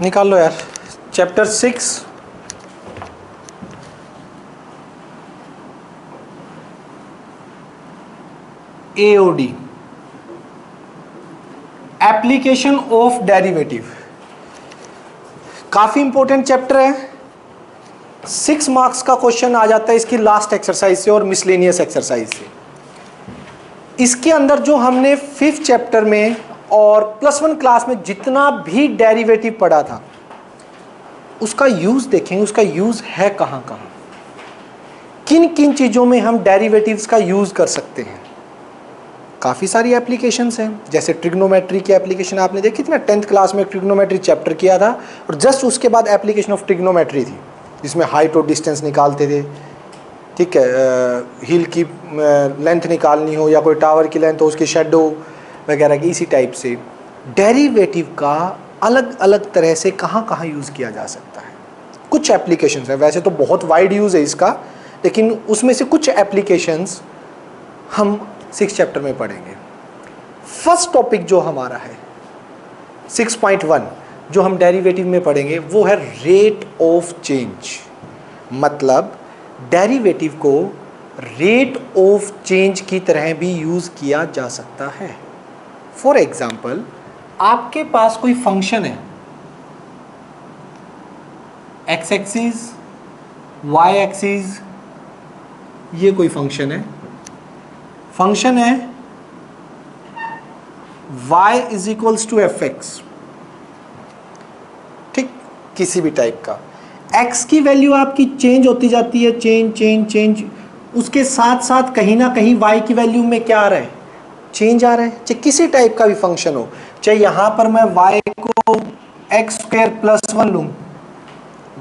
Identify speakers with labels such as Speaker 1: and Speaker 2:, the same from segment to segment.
Speaker 1: निकाल लो यार। Chapter 6 AOD, application of derivative, काफी इंपॉर्टेंट चैप्टर है। 6 मार्क्स का क्वेश्चन आ जाता है इसकी लास्ट एक्सरसाइज से और मिसलेनियस एक्सरसाइज से। इसके अंदर जो हमने 5th चैप्टर में और +1 क्लास में जितना भी डेरिवेटिव पढ़ा था उसका यूज देखेंगे, उसका यूज है कहां कहां, किन किन चीजों में हम डेरिवेटिव्स का यूज कर सकते हैं। काफ़ी सारी एप्लीकेशंस हैं, जैसे ट्रिग्नोमेट्री की एप्लीकेशन आपने देखी थी ना, 10th क्लास में ट्रिग्नोमेट्री चैप्टर किया था और जस्ट उसके बाद एप्लीकेशन ऑफ ट्रिग्नोमेट्री थी जिसमें हाइट और डिस्टेंस निकालते थे। ठीक है, हिल की लेंथ निकालनी हो या कोई टावर की लेंथ हो, उसकी शेडो वगैरह की, इसी टाइप से डेरिवेटिव का अलग अलग तरह से कहाँ कहाँ यूज़ किया जा सकता है। कुछ एप्लीकेशंस हैं, वैसे तो बहुत वाइड यूज़ है इसका, लेकिन उसमें से कुछ एप्लीकेशंस हम 6 चैप्टर में पढ़ेंगे। फर्स्ट टॉपिक जो हमारा है 6.1 जो हम डेरिवेटिव में पढ़ेंगे वो है रेट ऑफ चेंज। मतलब डेरिवेटिव को रेट ऑफ चेंज की तरह भी यूज किया जा सकता है। फॉर एग्जाम्पल, आपके पास कोई फंक्शन है, एक्स एक्सिस, वाई एक्सिस, ये कोई फंक्शन है y is equals to F X, ठीक, किसी भी टाइप का। x की वैल्यू आपकी चेंज होती जाती है, चेंज, उसके साथ साथ कहीं ना कहीं y की वैल्यू में क्या आ रहा है, चेंज आ रहा है। चाहे किसी टाइप का भी फंक्शन हो, चाहे यहां पर मैं y को x² + 1 लूं,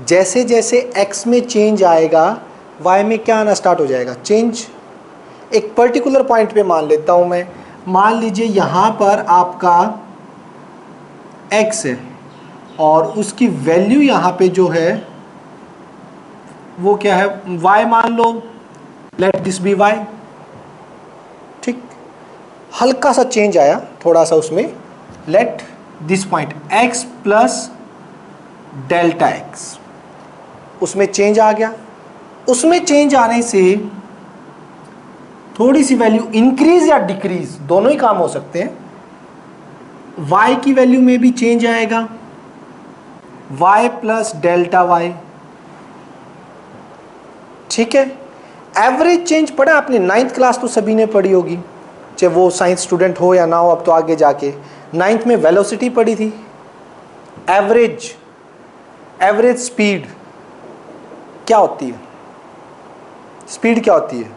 Speaker 1: जैसे जैसे x में चेंज आएगा y में क्या आना स्टार्ट हो जाएगा, चेंज। एक पर्टिकुलर पॉइंट पे मान लेता हूं मैं, मान लीजिए यहां पर आपका x है और उसकी वैल्यू यहां पे जो है वो क्या है, y मान लो, लेट दिस बी y। ठीक, हल्का सा चेंज आया थोड़ा सा उसमें, let this point x + Δx, उसमें चेंज आ गया। उसमें चेंज आने से थोड़ी सी वैल्यू इंक्रीज या डिक्रीज दोनों ही काम हो सकते हैं। y की वैल्यू में भी चेंज आएगा, y + Δy, ठीक है। एवरेज चेंज पढ़ा आपने, 9th क्लास तो सभी ने पढ़ी होगी, चाहे वो साइंस स्टूडेंट हो या ना हो, अब तो आगे जाके 9th में वेलोसिटी पढ़ी थी। एवरेज स्पीड क्या होती है, स्पीड क्या होती है,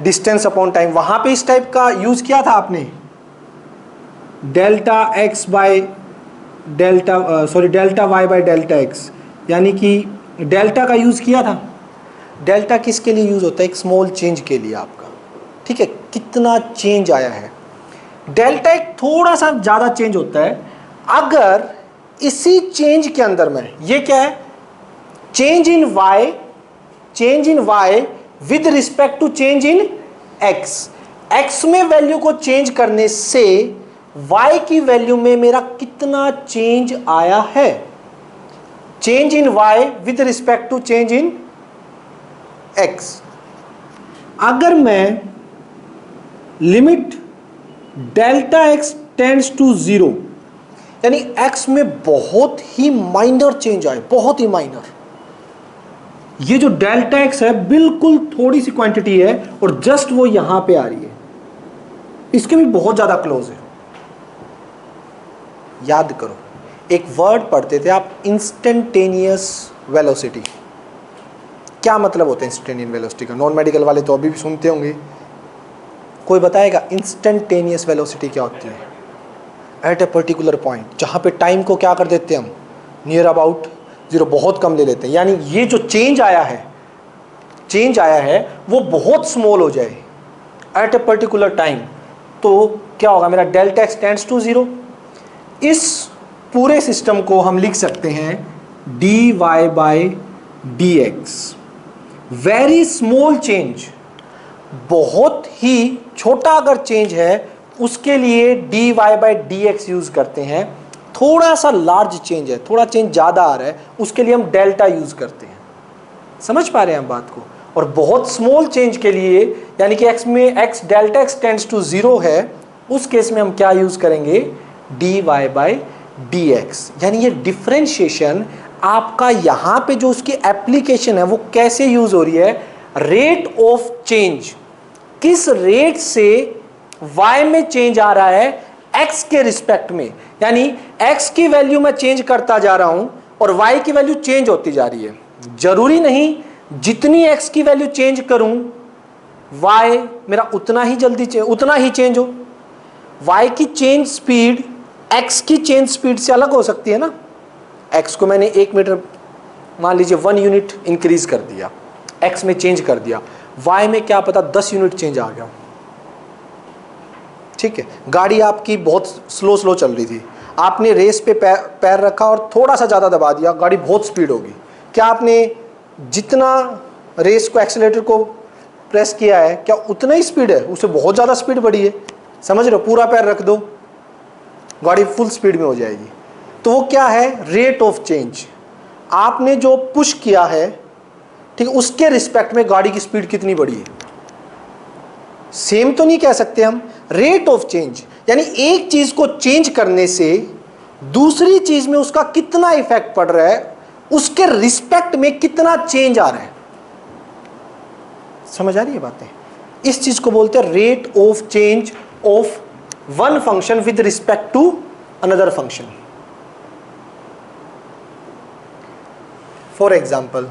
Speaker 1: डिस्टेंस अपॉन टाइम। वहां पे इस टाइप का यूज किया था आपने, Δy/Δx, यानी कि डेल्टा का यूज किया था। डेल्टा किसके लिए यूज होता है, एक स्मॉल चेंज के लिए आपका, ठीक है, कितना चेंज आया है। डेल्टा एक थोड़ा सा ज्यादा चेंज होता है अगर इसी चेंज के अंदर में, ये क्या है, change in y with respect to change in x में वैल्यू को चेंज करने से y की वैल्यू में मेरा कितना चेंज आया है। Change in y with respect to change in x। अगर मैं लिमिट Δx टेंड्स टू 0, यानी x में बहुत ही माइनर चेंज आए, बहुत ही माइनर, ये जो Δx है बिल्कुल थोड़ी सी क्वांटिटी है और जस्ट वो यहां पे आ रही है, इसके भी बहुत ज्यादा क्लोज है। याद करो, एक वर्ड पढ़ते थे आप, इंस्टेंटेनियस वेलोसिटी। क्या मतलब होता है इंस्टेंटेनियस वेलोसिटी का, नॉन मेडिकल वाले तो अभी भी सुनते होंगे, कोई बताएगा इंस्टेंटेनियस वेलोसिटी क्या होती है। एट ए पर्टिकुलर पॉइंट, जहां पे टाइम को क्या कर देते हैं हम, नियर अबाउट 0, बहुत कम ले लेते हैं, यानी ये जो चेंज आया है वो बहुत स्मॉल हो जाए एट ए पर्टिकुलर टाइम, तो क्या होगा, मेरा Δx टेंड्स टू 0। इस पूरे सिस्टम को हम लिख सकते हैं dy/dx। वेरी स्मॉल चेंज, बहुत ही छोटा अगर चेंज है उसके लिए dy/dx यूज करते हैं, थोड़ा सा लार्ज चेंज है, थोड़ा चेंज ज़्यादा आ रहा है, उसके लिए हम डेल्टा यूज़ करते हैं। समझ पा रहे हैं हम बात को? और बहुत स्मॉल चेंज के लिए, यानी कि x में x delta x tends to 0 है, उस केस में हम क्या यूज़ करेंगे? dy by dx। यानी ये डिफ्रेंशिएशन आपका यहाँ पे जो उसकी एप्लीकेशन है वो कैसे यूज़ हो रही है? रेट ऑफ चेंज, किस रेट से y में चेंज आ रहा है x के रिस्पेक्ट में। यानी x की वैल्यू मैं चेंज करता जा रहा हूं और y की वैल्यू चेंज होती जा रही है। जरूरी नहीं जितनी x की वैल्यू चेंज करूं y मेरा उतना ही चेंज हो। y की चेंज स्पीड x की चेंज स्पीड से अलग हो सकती है ना। x को मैंने 1 मीटर मान लीजिए 1 यूनिट इंक्रीज कर दिया, x में चेंज कर दिया, y में क्या पता 10 यूनिट चेंज आ गया। ठीक है, गाड़ी आपकी बहुत स्लो चल रही थी, आपने रेस पे पैर रखा और थोड़ा सा ज़्यादा दबा दिया, गाड़ी बहुत स्पीड होगी। क्या आपने जितना रेस को एक्सीलरेटर को प्रेस किया है क्या उतना ही स्पीड है? उससे बहुत ज़्यादा स्पीड बढ़ी है। समझ रहे हो? पूरा पैर रख दो, गाड़ी फुल स्पीड में हो जाएगी। तो वो क्या है? Rate of change. आपने जो पुश किया है, ठीक है, उसके रिस्पेक्ट में गाड़ी की स्पीड कितनी बढ़ी है। सेम तो नहीं कह सकते हम, रेट ऑफ चेंज, यानी एक चीज को चेंज करने से दूसरी चीज में उसका कितना इफेक्ट पड़ रहा है, उसके रिस्पेक्ट में कितना चेंज आ रहा है। समझ आ रही है बातें? इस चीज को बोलते हैं rate of change of one function with respect to another function. For example,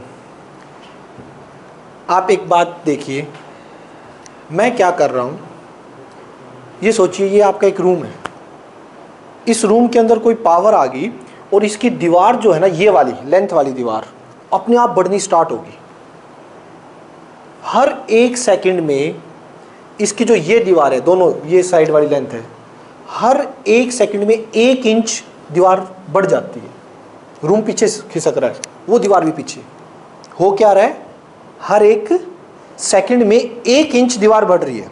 Speaker 1: आप एक बात देखिए, मैं क्या कर रहा हूं, ये सोचिए ये आपका एक रूम है, इस रूम के अंदर कोई पावर आ गई और इसकी दीवार जो है ना, ये वाली लेंथ वाली दीवार अपने आप बढ़नी स्टार्ट होगी। हर 1 सेकंड में इसकी जो ये दीवार है, दोनों ये साइड वाली लेंथ है, हर 1 सेकंड में 1 इंच दीवार बढ़ जाती है। रूम पीछे खिसक रहा है, वो दीवार भी पीछे। हो क्या रहा है? हर 1 सेकंड में 1 इंच दीवार बढ़ रही है।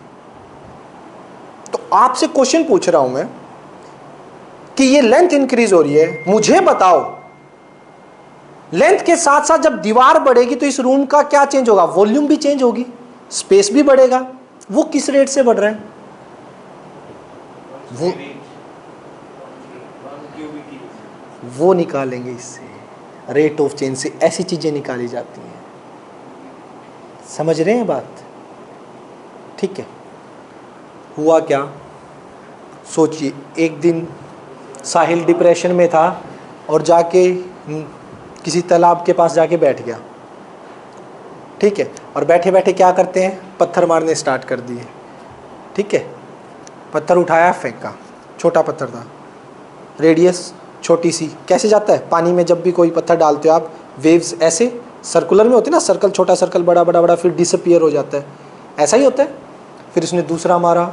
Speaker 1: तो आपसे क्वेश्चन पूछ रहा हूं मैं कि ये लेंथ इंक्रीज हो रही है, मुझे बताओ लेंथ के साथ साथ जब दीवार बढ़ेगी तो इस रूम का क्या चेंज होगा? वॉल्यूम भी चेंज होगी, स्पेस भी बढ़ेगा। वो किस रेट से बढ़ रहा है? वो निकालेंगे इससे, रेट ऑफ चेंज से ऐसी चीजें निकाली जाती हैं। समझ रहे हैं बात? ठीक है। हुआ क्या, सोचिए, एक दिन साहिल डिप्रेशन में था और जाके किसी तालाब के पास जाके बैठ गया। ठीक है, और बैठे बैठे क्या करते हैं? पत्थर मारने स्टार्ट कर दिए। ठीक है, पत्थर उठाया, फेंका, छोटा पत्थर था, रेडियस छोटी सी। कैसे जाता है पानी में? जब भी कोई पत्थर डालते हो आप, वेव्स ऐसे सर्कुलर में होती है ना, सर्कल, छोटा सर्कल, बड़ा बड़ा बड़ा, फिर डिसअपियर हो जाता है, ऐसा ही होता है। फिर उसने दूसरा मारा,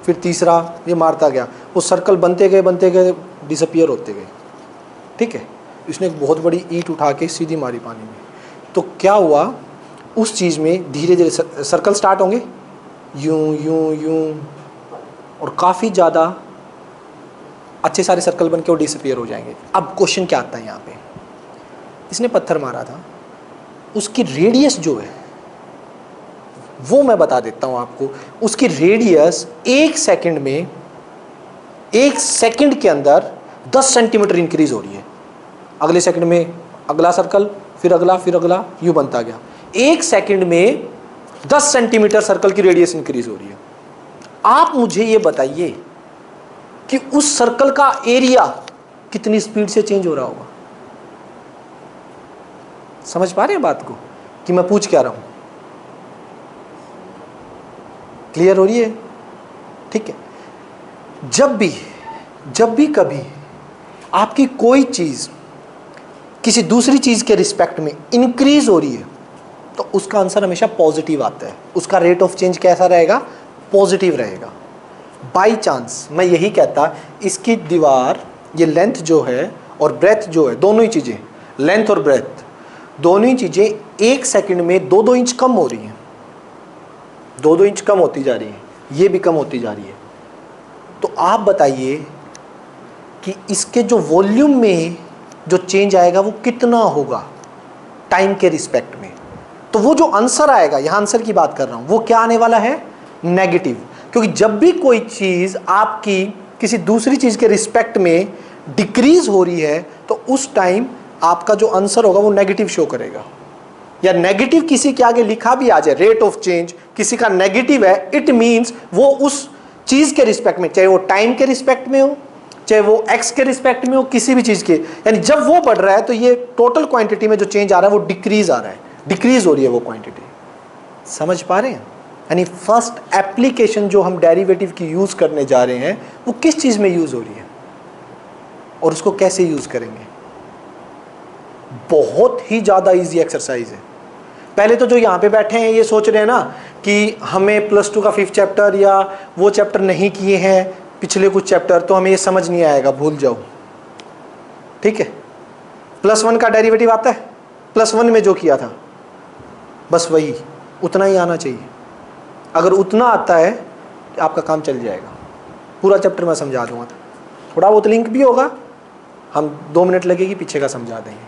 Speaker 1: फिर तीसरा, ये मारता गया, वो सर्कल बनते गए डिसअपियर होते गए। ठीक है, इसने एक बहुत बड़ी ईंट उठा के सीधी मारी पानी में। तो क्या हुआ, उस चीज़ में धीरे धीरे सर्कल स्टार्ट होंगे, यूं यूं यूं, और काफ़ी ज़्यादा अच्छे सारे सर्कल बन के वो डिसअपियर हो जाएंगे। अब क्वेश्चन क्या आता है यहाँ पे? इसने पत्थर मारा था, उसकी रेडियस जो है वो मैं बता देता हूँ आपको। उसकी रेडियस 1 सेकंड में, 1 सेकंड के अंदर 10 सेंटीमीटर इंक्रीज हो रही है। अगले सेकंड में अगला सर्कल, फिर अगला, यूं बनता गया। 1 सेकंड में 10 सेंटीमीटर सर्कल की रेडियस इंक्रीज हो रही है। आप मुझे ये बताइए कि उस सर्कल का एरिया कितनी स्पीड से चेंज हो रहा होगा। समझ पा रहे हैं बात को कि मैं पूछ क्या रहा हूं? क्लियर हो रही है? ठीक है। जब भी कभी आपकी कोई चीज किसी दूसरी चीज के रिस्पेक्ट में इंक्रीज हो रही है तो उसका आंसर हमेशा पॉजिटिव आता है। उसका रेट ऑफ चेंज कैसा रहेगा? पॉजिटिव रहेगा। बाई चांस मैं यही कहता, इसकी दीवार, ये लेंथ जो है और ब्रेथ जो है, दोनों ही चीजें, लेंथ और ब्रेथ दोनों ही चीजें 1 सेकंड में 2-2 इंच कम हो रही हैं, 2-2 इंच कम होती जा रही है, ये भी कम होती जा रही है। तो आप बताइए कि इसके जो वॉल्यूम में जो चेंज आएगा वो कितना होगा टाइम के रिस्पेक्ट में। तो वो जो आंसर आएगा, यहां आंसर की बात कर रहा हूं, वो क्या आने वाला है? नेगेटिव। क्योंकि जब भी कोई चीज आपकी किसी दूसरी चीज के रिस्पेक्ट में डिक्रीज हो रही है तो उस टाइम आपका जो आंसर होगा वो नेगेटिव शो करेगा। या नेगेटिव किसी के आगे लिखा भी आ जाए, रेट ऑफ चेंज किसी का नेगेटिव है, इट मींस वो उस चीज के रिस्पेक्ट में, चाहे वो टाइम के रिस्पेक्ट में हो, चाहे वो एक्स के रिस्पेक्ट में हो, किसी भी चीज के, यानी जब वो बढ़ रहा है तो ये टोटल क्वांटिटी में जो चेंज आ रहा है वो डिक्रीज आ रहा है, डिक्रीज हो रही है वो क्वांटिटी। समझ पा रहे हैं? यानी फर्स्ट एप्लीकेशन जो हम डेरिवेटिव की यूज करने जा रहे हैं वो किस चीज में यूज हो रही है और उसको कैसे यूज करेंगे। बहुत ही ज्यादा इजी एक्सरसाइज है। पहले तो जो यहाँ पे बैठे हैं ये सोच रहे हैं ना कि हमें +2 का 5th चैप्टर या वो चैप्टर नहीं किए हैं पिछले कुछ चैप्टर, तो हमें ये समझ नहीं आएगा, भूल जाओ। ठीक है, +1 का डेरिवेटिव आता है, +1 में जो किया था बस वही उतना ही आना चाहिए। अगर उतना आता है तो आपका काम चल जाएगा। पूरा चैप्टर मैं समझा दूंगा, थोड़ा बहुत लिंक भी होगा, हम 2 मिनट लगेगी, पीछे का समझा देंगे,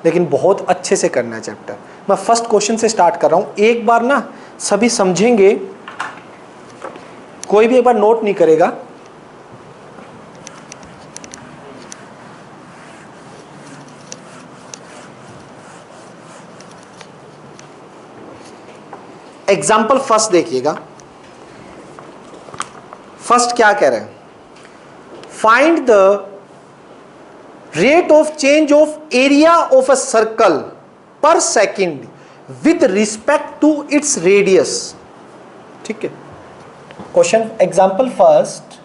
Speaker 1: लेकिन बहुत अच्छे से करना है चैप्टर। मैं फर्स्ट क्वेश्चन से स्टार्ट कर रहा हूं, एक बार ना सभी समझेंगे, कोई भी एक बार नोट नहीं करेगा। एग्जाम्पल फर्स्ट देखिएगा। फर्स्ट क्या कह रहे हैं? Find the rate of change of area of a circle per second with respect to its radius. ठीक है, क्वेश्चन एग्जाम्पल फर्स्ट,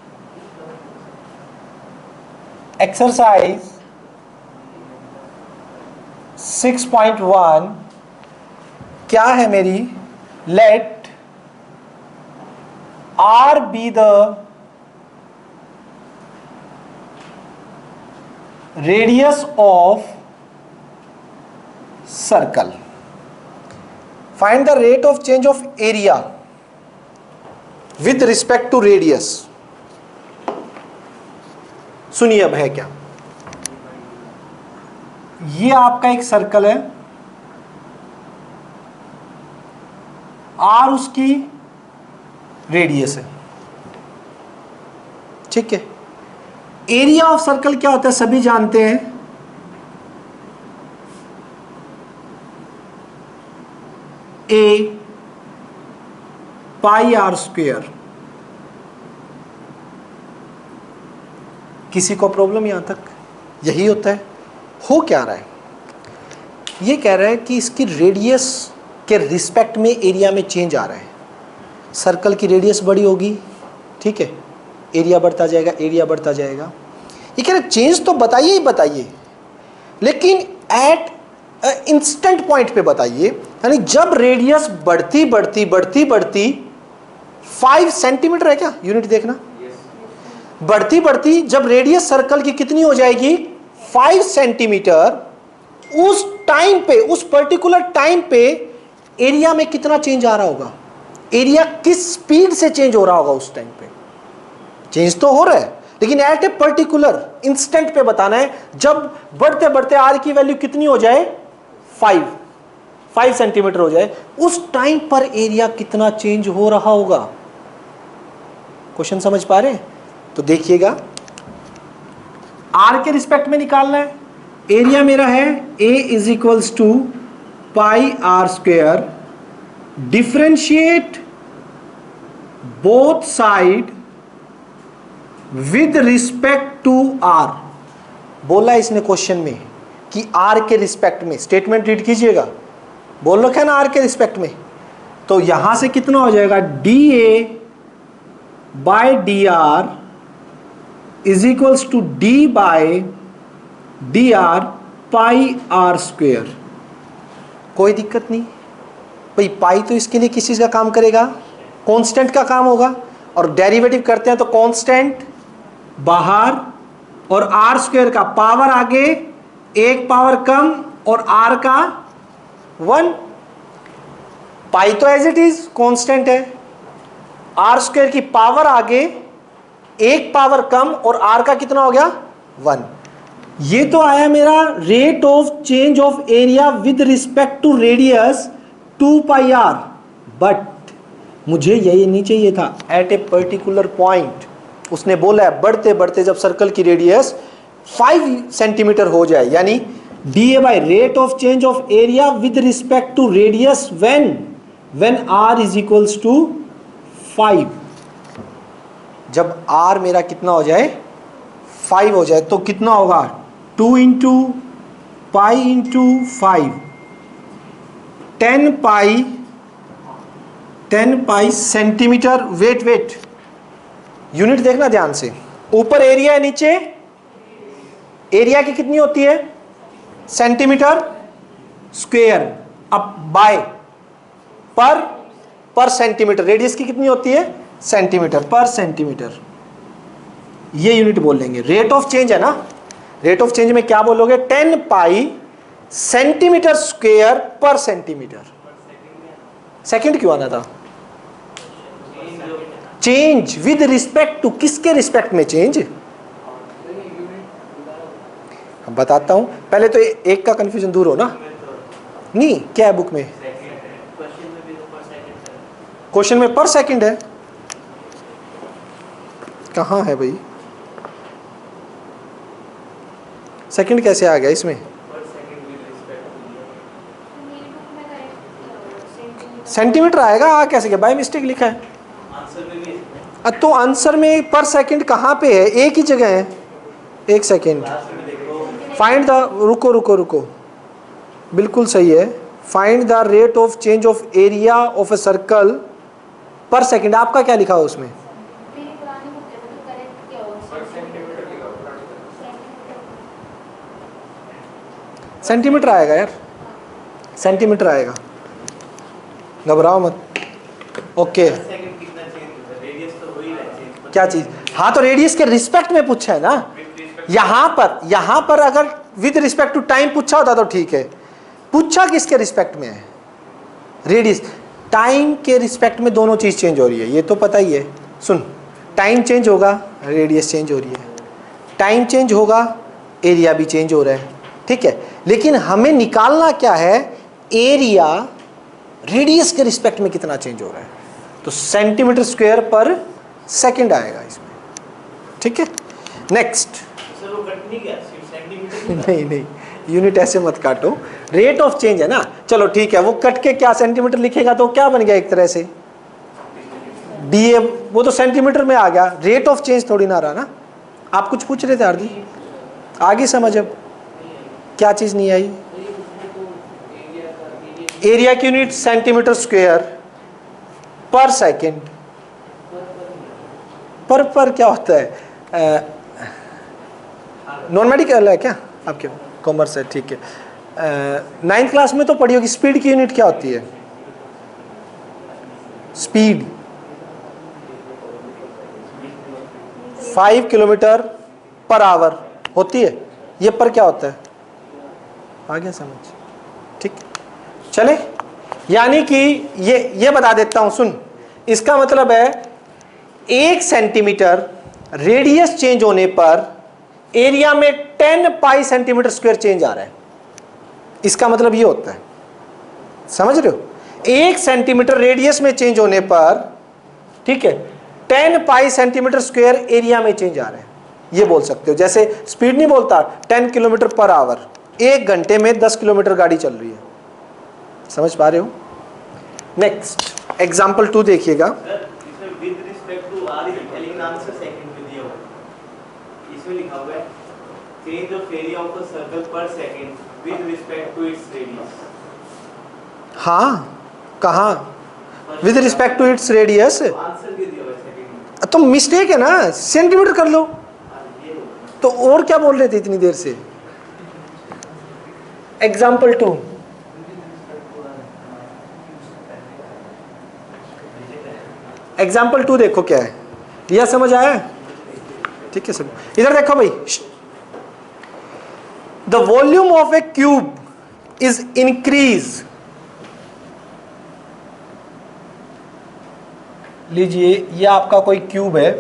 Speaker 1: एक्सरसाइज 6.1 क्या है मेरी? Let R be the radius of circle. Find the rate of change of area with respect to radius. सुनिए अब है क्या, ये आपका एक सर्कल है, R उसकी रेडियस है। ठीक है, एरिया ऑफ सर्कल क्या होता है सभी जानते हैं, A पाई R स्क्वेयर। किसी को प्रॉब्लम यहां तक? यही होता है। हो क्या रहा है, ये कह रहा है कि इसकी रेडियस के रिस्पेक्ट में एरिया में चेंज आ रहा है। सर्कल की रेडियस बड़ी होगी, ठीक है, एरिया बढ़ता जाएगा, एरिया बढ़ता जाएगा। ये कह रहे चेंज तो बताइए ही बताइए, लेकिन एट इंस्टेंट पॉइंट पे बताइए, यानी जब रेडियस बढ़ती बढ़ती बढ़ती बढ़ती 5 सेंटीमीटर है क्या, यूनिट देखना, बढ़ती बढ़ती जब रेडियस सर्कल की कितनी हो जाएगी 5 सेंटीमीटर, उस टाइम पे, उस पर्टिकुलर टाइम पे एरिया में कितना चेंज आ रहा होगा, एरिया किस स्पीड से चेंज हो रहा होगा उस टाइम पे। चेंज तो हो रहा है, लेकिन एट ए पर्टिकुलर इंस्टेंट पे बताना है, जब बढ़ते बढ़ते आर की वैल्यू कितनी हो जाए 5 सेंटीमीटर हो जाए, उस टाइम पर एरिया कितना चेंज हो रहा होगा। क्वेश्चन समझ पा रहे हैं? तो देखिएगा, आर के रिस्पेक्ट में निकालना है। एरिया मेरा है A is equals to pi R square, differentiate both side with respect to R. बोला इसने क्वेश्चन में कि आर के रिस्पेक्ट में, स्टेटमेंट रीड कीजिएगा, बोल रखा है ना आर के रिस्पेक्ट में, तो यहां से कितना हो जाएगा dA by dr is equals to d bye dr pi R square. कोई दिक्कत नहीं भाई, पाई तो इसके लिए किस चीज का काम करेगा, कांस्टेंट का काम होगा, और डेरिवेटिव करते हैं तो कांस्टेंट बाहर और आर स्क्वेयर का पावर आगे, एक पावर कम और आर का 1। पाई तो एज इट इज कांस्टेंट है, आर स्क्वेयर की पावर आगे एक पावर कम और r का कितना हो गया 1। ये तो आया मेरा rate of change of area with respect to radius 2 pi r, but मुझे यही नहीं चाहिए था। एट ए पर्टिकुलर पॉइंट उसने बोला है बढ़ते बढ़ते जब सर्कल की रेडियस 5 सेंटीमीटर हो जाए, यानी D A by rate of change of area with respect to radius when r is equals to 5। जब r मेरा कितना हो जाए 5 हो जाए तो कितना होगा 2 into pi into 5, 10 pi centimetre. Wait unit देखना ध्यान से, ऊपर एरिया है, नीचे एरिया की कितनी होती है सेंटीमीटर स्क्वायर, अब बाय पर सेंटीमीटर, रेडियस की कितनी होती है सेंटीमीटर पर सेंटीमीटर, ये यूनिट बोल लेंगे। रेट ऑफ चेंज है ना, रेट ऑफ चेंज में क्या बोलोगे 10 पाई सेंटीमीटर स्क्वायर पर सेंटीमीटर। सेकंड क्यों आना था? चेंज विद रिस्पेक्ट टू, किसके रिस्पेक्ट में चेंज? बताता हूं, पहले तो एक का कंफ्यूजन दूर हो ना। नहीं, क्या है बुक में? क्वेश्चन में पर सेकंड है, कहां है भाई? सेकंड कैसे आ गया इसमें? सेंटीमीटर आएगा, कैसे गया? बाय मिस्टेक लिखा है। तो आंसर में पर सेकंड कहाँ पे है? एक ही जगह है। एक सेकंड, फाइंड द, रुको, बिल्कुल सही है। Find the rate of change of area of a circle per second. आपका क्या लिखा हो उसमें? सेंटीमीटर आएगा यार, सेंटीमीटर आएगा, घबराओ मत। ओके, क्या चीज? हाँ, तो रेडियस के रिस्पेक्ट में पूछा है ना। यहां पर अगर विद रिस्पेक्ट टू टाइम पूछा होता तो ठीक है, पूछा किसके रिस्पेक्ट में है? रेडियस। टाइम के रिस्पेक्ट में दोनों चीज चेंज हो रही है, ये तो पता ही है। सुन, टाइम चेंज होगा, रेडियस चेंज हो रही है, टाइम चेंज होगा, एरिया भी चेंज हो रहा है, ठीक है। लेकिन हमें निकालना क्या है? एरिया रेडियस के रिस्पेक्ट में कितना चेंज हो रहा है, तो सेंटीमीटर स्क्वायर पर सेकंड आएगा इसमें, ठीक है। नेक्स्ट, नहीं, यूनिट ऐसे मत काटो, रेट ऑफ चेंज है ना। चलो ठीक है, वो कट के क्या सेंटीमीटर लिखेगा तो क्या बन गया एक तरह से डीए, वो तो सेंटीमीटर में आ गया, रेट ऑफ चेंज थोड़ी ना रहा ना। आप कुछ पूछ रहे थे आरदी, आगे समझ। अब क्या चीज नहीं आई? एरिया की unit centimetre square per second. पर क्या होता है? नॉन मेडिकल है क्या आपके? कॉमर्स है, ठीक है। 9th क्लास में तो पढ़ी होगी, स्पीड की यूनिट क्या होती है? स्पीड 5 किलोमीटर पर आवर होती है। ये पर क्या होता है? आ गया समझ, ठीक। चले, यानी कि ये बता देता हूं, सुन। इसका मतलब है 1 सेंटीमीटर रेडियस चेंज होने पर एरिया में 10 पाई सेंटीमीटर स्क्वायर चेंज आ रहा है। इसका मतलब ये होता है, समझ रहे हो? 1 सेंटीमीटर रेडियस में चेंज होने पर, ठीक है, 10 पाई सेंटीमीटर स्क्वायर एरिया में चेंज आ रहा है, ये बोल सकते हो। जैसे स्पीड नहीं बोलता 10 किलोमीटर पर आवर, 1 घंटे में 10 किलोमीटर गाड़ी चल रही है, समझ पा रहे हो? नेक्स्ट एग्जाम्पल 2 देखिएगा। इसमें लिखा हुआ है change of area of a circle per second with respect to its radius. हाँ, कहाँ? With respect to its radius. Answer दे दिया है सेकंड, तो मिस्टेक है ना, सेंटीमीटर कर लो। तो और क्या बोल रहे थे इतनी देर से? एग्जाम्पल 2, एग्जाम्पल 2 देखो क्या है, यह समझ आया? ठीक है सब, इधर देखो भाई। The volume of a cube is increase. लीजिए, ये आपका कोई क्यूब है,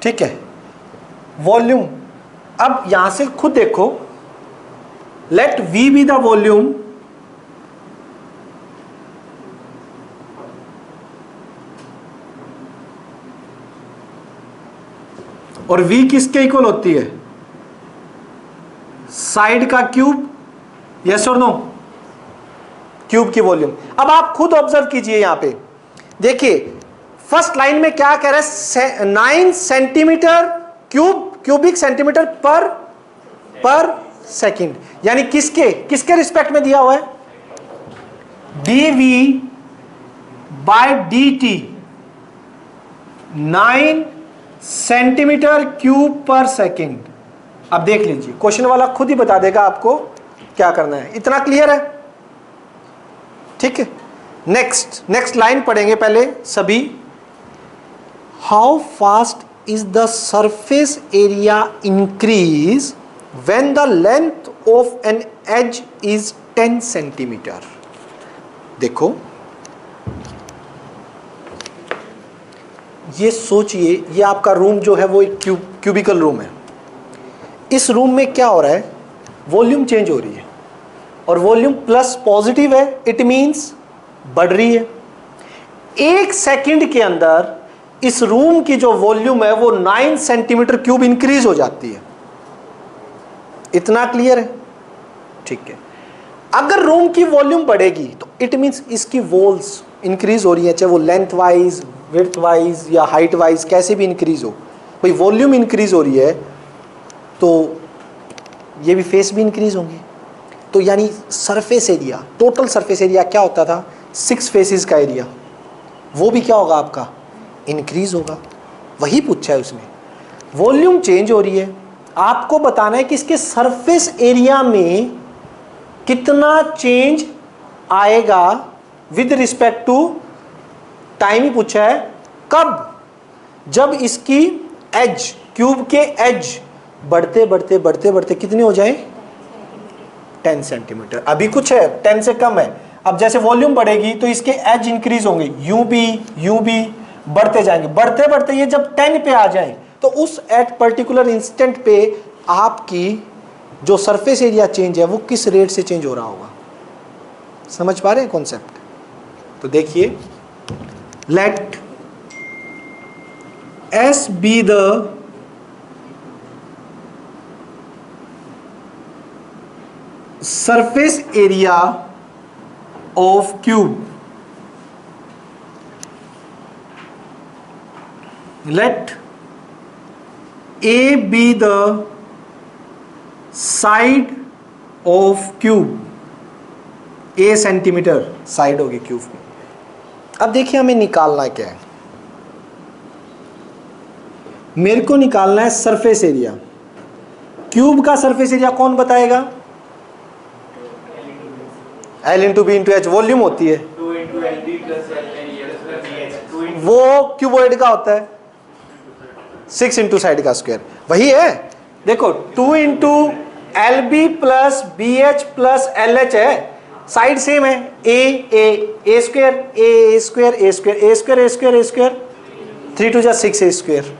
Speaker 1: ठीक है, वॉल्यूम। अब यहां से खुद देखो, let V be the volume और V किसके इक्वल होती है? साइड का क्यूब, यस और नो? क्यूब की वॉल्यूम। अब आप खुद ऑब्जर्व कीजिए, यहां पे देखिए फर्स्ट लाइन में क्या कह रहा है, 9 centimetre cubic centimetre per second, यानी किसके रिस्पेक्ट में दिया हुआ है? dV bye dt 9 centimetre cube per second. अब देख लीजिए, क्वेश्चन वाला खुद ही बता देगा आपको क्या करना है। इतना क्लियर है? ठीक है, नेक्स्ट लाइन पढ़ेंगे पहले सभी। How fast is the surface area increase when the length of an edge is 10 centimetre. देखो ये सोचिए, ये आपका रूम जो है वो एक क्यूबिकल रूम है। इस रूम में क्या हो रहा है? वॉल्यूम चेंज हो रही है और वॉल्यूम प्लस पॉजिटिव है, इट मींस बढ़ रही है। 1 सेकंड के अंदर इस रूम की जो वॉल्यूम है वो 9 सेंटीमीटर क्यूब इंक्रीज हो जाती है। इतना क्लियर है? ठीक है, अगर रूम की वॉल्यूम बढ़ेगी तो इट मींस इसकी वॉल्स इंक्रीज हो रही है, चाहे वो लेंथ वाइज, विड्थ वाइज या हाइट वाइज कैसे भी इंक्रीज हो। भाई वॉल्यूम इंक्रीज हो रही है तो ये भी फेस भी इंक्रीज होंगे। तो यानी surface area, total surface area क्या होता था? 6 फेसेस का एरिया, वो भी क्या होगा आपका? इंक्रीज होगा। वही पूछा है उसने। वॉल्यूम चेंज हो रही है, आपको बताना है कि इसके सरफेस एरिया में कितना चेंज आएगा विद रिस्पेक्ट टू टाइम ही पूछा है। कब? जब इसकी एज, क्यूब के एज बढ़ते बढ़ते बढ़ते बढ़ते कितने हो जाए? 10 सेंटीमीटर। अभी कुछ है 10 से कम है। अब जैसे वॉल्यूम बढ़ेगी तो इसके एज इंक्रीज होंगे, यूं भी बढ़ते जाएंगे। बढ़ते बढ़ते ये जब 10 पे आ जाए तो उस एट पर्टिकुलर इंस्टेंट पे आपकी जो सरफेस एरिया चेंज है वो किस रेट से चेंज हो रहा होगा। समझ पा रहे हैं कॉन्सेप्ट? तो देखिए, late S be the surface area of cube. Let A be the side of cube. A centimetre side होगी क्यूब में। अब देखिए हमें निकालना क्या है। मेरे को निकालना है सरफेस एरिया। क्यूब का सरफेस एरिया कौन बताएगा? L into B into H volume होती है, वो क्यूबॉइड का होता है 6 इंटू साइड का स्क्वायर। वही है, देखो 2 into L B plus B H plus L H है, साइड सेम है। A square A square A square A square A square A square 3 2 6 A square.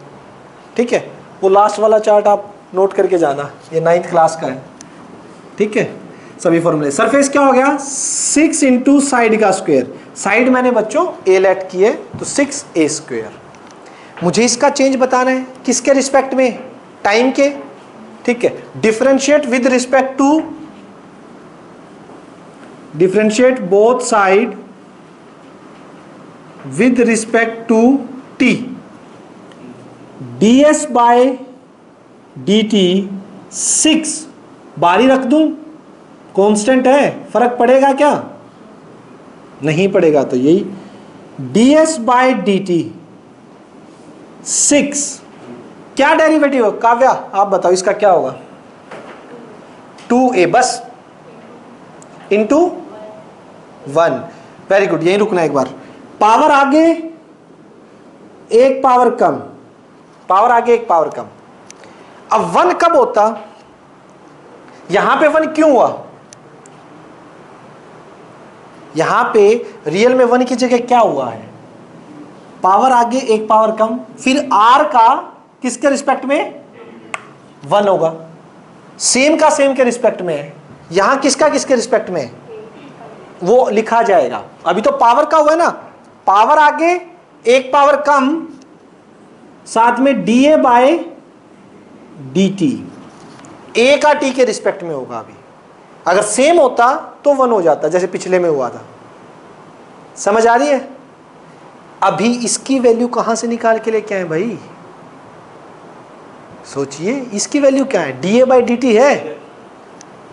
Speaker 1: ठीक है, वो लास्ट वाला चार्ट आप नोट करके जाना, ये 9th क्लास का है। ठीक है, सभी फॉर्मूले। सरफेस क्या हो गया? 6 इंटू साइड का स्क्वायर। साइड मैंने बच्चों ए लेट किए तो 6 ए स्क्वायर। मुझे इसका चेंज बताना है किसके रिस्पेक्ट में? टाइम के। ठीक है, differentiate with respect to, differentiate both side with respect to T. ds by dt 6 बारी रख दूं, कांस्टेंट है, फर्क पड़ेगा क्या? नहीं पड़ेगा। तो यही ds बाय dt 6 क्या डेरिवेटिव? काव्या आप बताओ इसका क्या होगा? 2a बस इंटू 1। वेरी गुड, यही रुकना एक बार। पावर आगे एक पावर कम, पावर आगे एक पावर कम। अब 1 कब होता? यहां पे 1 क्यों हुआ? यहां पे रियल में 1 की जगह क्या हुआ है? पावर आगे एक पावर कम, फिर r का किसके रिस्पेक्ट में? 1 होगा। सेम का सेम के रिस्पेक्ट में है, यहां किसका किसके रिस्पेक्ट में है वो लिखा जाएगा। अभी तो पावर का हुआ है ना, पावर आगे एक पावर कम, साथ में dA बाय dt, a का t के रिस्पेक्ट में होगा। अभी अगर सेम होता तो 1 हो जाता, जैसे पिछले में हुआ था। समझ आ रही है? अभी इसकी वैल्यू कहां से निकाल के लेके आए भाई? सोचिए, इसकी वैल्यू क्या है? dA बाई dt है,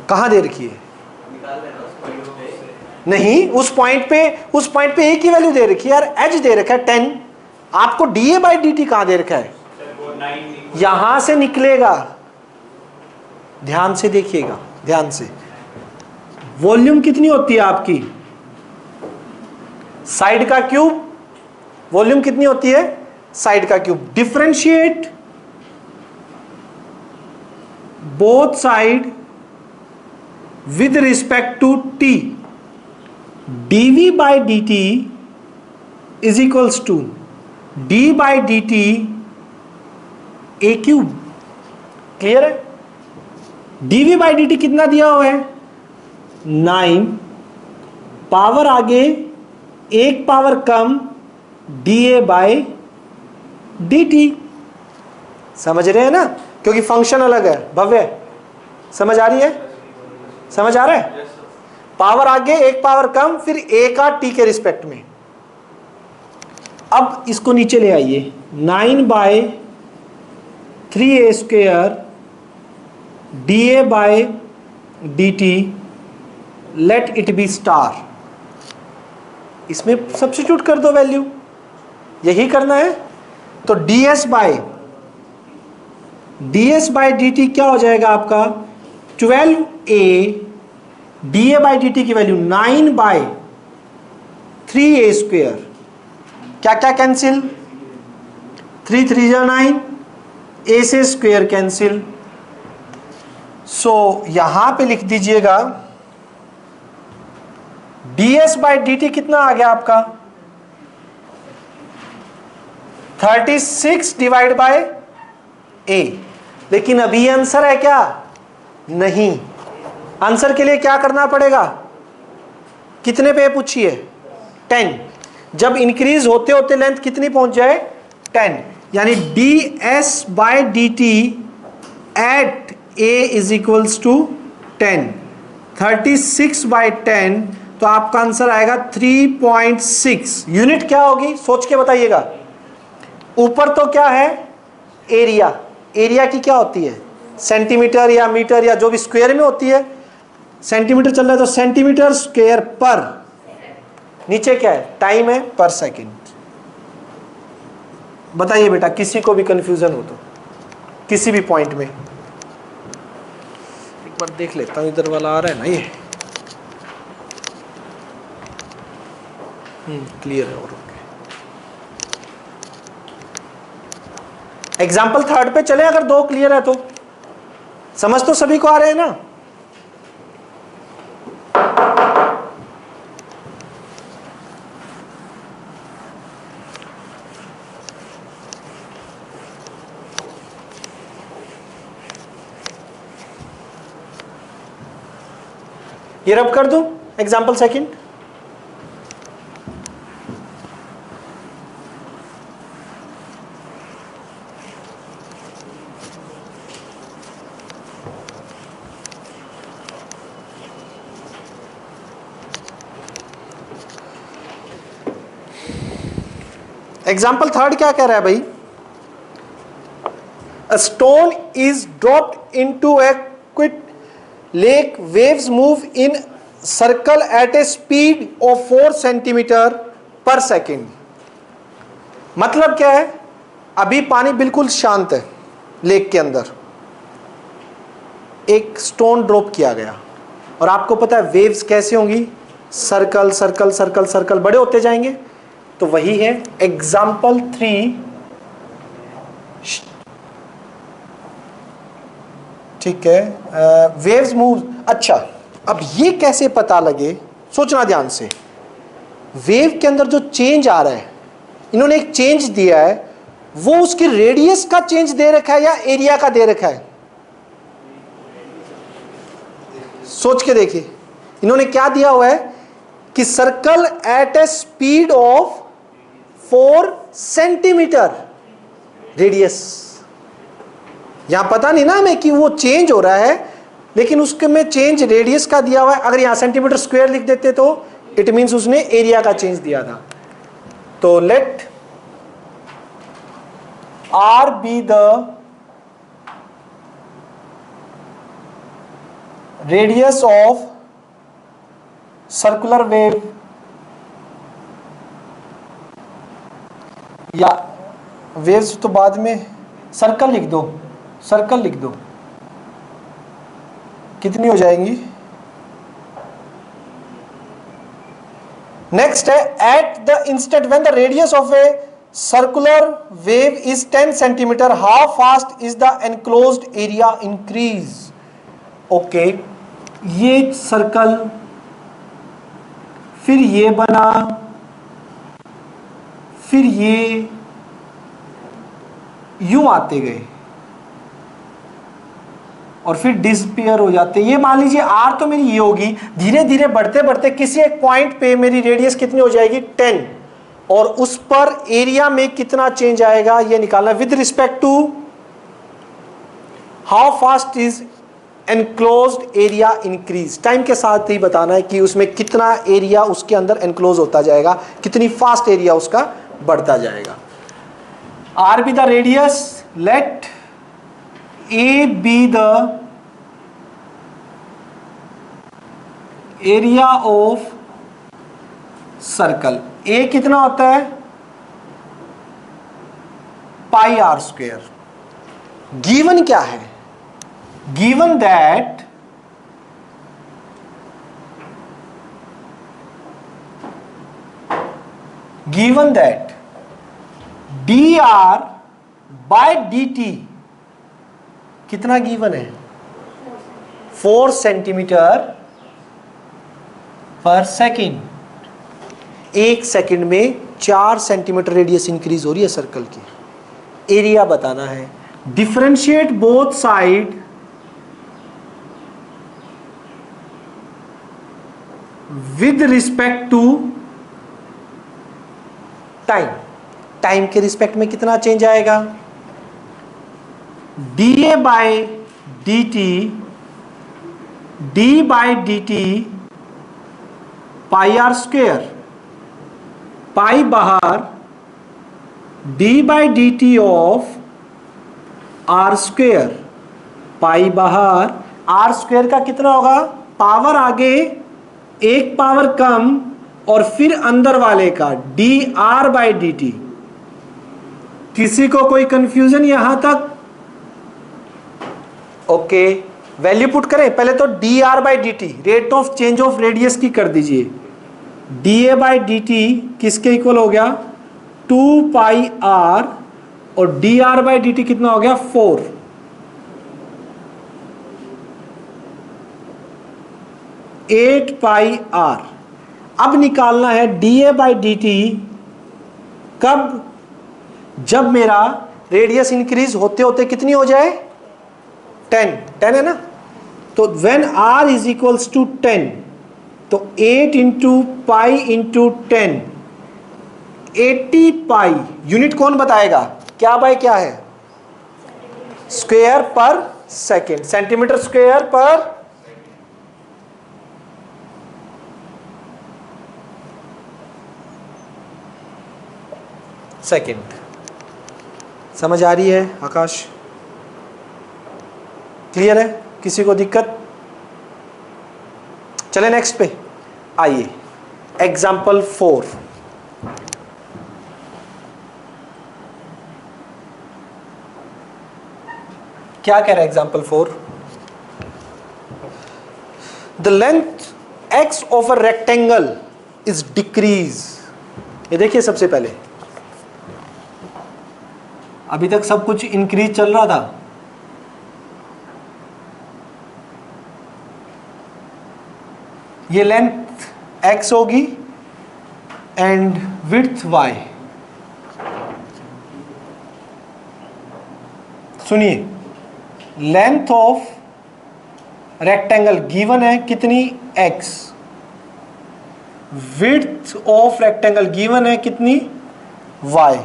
Speaker 1: कहां दे रखी है? नहीं, उस पॉइंट पे a की वैल्यू दे रखी है यार, h दे रखा है 10। आपको dA बाई dt कहां दे रखा है? यहां से निकलेगा, ध्यान से देखिएगा, ध्यान से। वॉल्यूम कितनी होती है आपकी? साइड का क्यूब। वॉल्यूम कितनी होती है? साइड का cube. Differentiate both side with respect to t, dv by dt is equals to d by dt a cube. Clear है? dv बाई dt कितना दिया हुआ है? 9, पावर आगे एक पावर कम, dA बाई dt। समझ रहे हैं ना? क्योंकि फंक्शन अलग है। भव्य, समझ आ रही है? समझ आ रहा है? पावर आगे एक पावर कम, फिर a का t के रिस्पेक्ट में। अब इसको नीचे ले आइए, 9 by 3a square dA by dt, let it be star. इसमें सब्स्टिट्यूट कर दो वैल्यू, यही करना है। तो ds बाय dt क्या हो जाएगा आपका? 12a, dA बाई dt की वैल्यू 9 बाय 3a स्क्वेयर। क्या क्या कैंसिल? 3 3 जा 9, a से स्क्वेयर कैंसिल। सो यहां पे लिख दीजिएगा ds बाई dt कितना आ गया आपका? 36 डिवाइड बाय a। लेकिन अभी आंसर है क्या? नहीं। आंसर के लिए क्या करना पड़ेगा? कितने पे पूछिए? 10। जब इंक्रीज होते होते लेंथ कितनी पहुंच जाए? 10। यानी ds by dt at a is equals to 10। 36 by 10, तो आपका आंसर आएगा 3.6। यूनिट क्या होगी सोच के बताइएगा। ऊपर तो क्या है? एरिया। एरिया की क्या होती है? सेंटीमीटर या मीटर या जो भी स्क्वायर में होती है। सेंटीमीटर चल रहा है तो सेंटीमीटर स्क्वायर पर। नीचे क्या है? टाइम है पर सेकंड। बताइए बेटा, किसी को भी कंफ्यूजन हो तो किसी भी पॉइंट में। एक बार देख लेता हूं, इधर वाला आ रहा है ना ये। क्लियर है। और एग्जाम्पल 3 पे चले, अगर 2 क्लियर है तो। समझ तो सभी को आ रहे हैं ना? ये रब कर दूं एग्जाम्पल 2। एग्जाम्पल 3 क्या कह रहा है भाई? A stone is dropped into A quit lake, waves move in circle at a speed of 4 centimetre per second. मतलब क्या है? अभी पानी बिल्कुल शांत है लेक के अंदर, एक स्टोन ड्रॉप किया गया, और आपको पता है वेव्स कैसे होंगी? सर्कल सर्कल सर्कल सर्कल, बड़े होते जाएंगे। तो वही है एग्जाम्पल 3। ठीक है, वेव्स मूव। अच्छा, अब ये कैसे पता लगे? सोचना ध्यान से। वेव के अंदर जो चेंज आ रहा है, इन्होंने एक चेंज दिया है वो उसकी रेडियस का चेंज दे रखा है या एरिया का दे रखा है? सोच के देखिए, इन्होंने क्या दिया हुआ है कि circle at a speed of 4 centimetre radius. यहां पता नहीं ना हमें कि वो चेंज हो रहा है, लेकिन उसके में चेंज रेडियस का दिया हुआ है। अगर यहां सेंटीमीटर स्क्वायर लिख देते तो इट मींस उसने एरिया का चेंज दिया था। तो let are be the radius of circular wave, या वेव्स तो बाद में, सर्कल लिख दो, सर्कल लिख दो, कितनी हो जाएंगी? नेक्स्ट है at the instant when the radius of a circular wave is 10 centimetre, how fast is the enclosed area increase. Okay, ये सर्कल, फिर ये बना, फिर ये यूं आते गए और फिर डिसपियर हो जाते। ये मान लीजिए आर तो मेरी ये होगी, धीरे धीरे बढ़ते बढ़ते किसी एक पॉइंट पे मेरी रेडियस कितनी हो जाएगी? 10, और उस पर एरिया में कितना चेंज आएगा ये निकालना with respect to how fast is enclosed area increase. Time के साथ ही बताना है कि उसमें कितना एरिया उसके अंदर एनक्लोज होता जाएगा, कितनी फास्ट एरिया उसका बढ़ता जाएगा। R be the radius, let A be the area of circle. A कितना होता है? Pi are square. गिवन क्या है? Given that D are by D T कितना गिवन है? 4 सेंटीमीटर पर सेकेंड। 1 सेकेंड में 4 सेंटीमीटर रेडियस इंक्रीज हो रही है सर्कल की। एरिया बताना है। Differentiate both side with respect to time. Time के रिस्पेक्ट में कितना चेंज आएगा? D A by D T, D by D T pi R square, pi बाहर, D by D T of R square, pi बाहर, R square का कितना होगा? Power आगे, एक पावर कम, और फिर अंदर वाले का D R by D T. किसी को कोई कंफ्यूजन यहां तक? ओके, वैल्यू पुट करें। पहले तो D R by D T, rate of change of radius की कर दीजिए। D A by D T किसके इक्वल हो गया? 2 पाई आर, और d are by D T कितना हो गया? 4। 8 पाई आर। अब निकालना है D A by D T कब? जब मेरा रेडियस इंक्रीज होते होते कितनी हो जाए? 10 है ना। तो when R is equals to 10, तो 8 into pi into 10, 80 pi. Unit कौन बताएगा? क्या बाय क्या है? Square per second, centimetre square per second. समझ आ रही है आकाश? क्लियर है? किसी को दिक्कत? चले नेक्स्ट पे आइए। एग्जाम्पल 4। क्या कह रहा है example 4? The length x of a rectangle is decrease. ये देखिए, सबसे पहले अभी तक सब कुछ इंक्रीज चल रहा था। ये लेंथ x होगी एंड विड्थ y। सुनिए, लेंथ ऑफ रेक्टेंगल गिवन है कितनी, x, width of rectangle given है कितनी, y,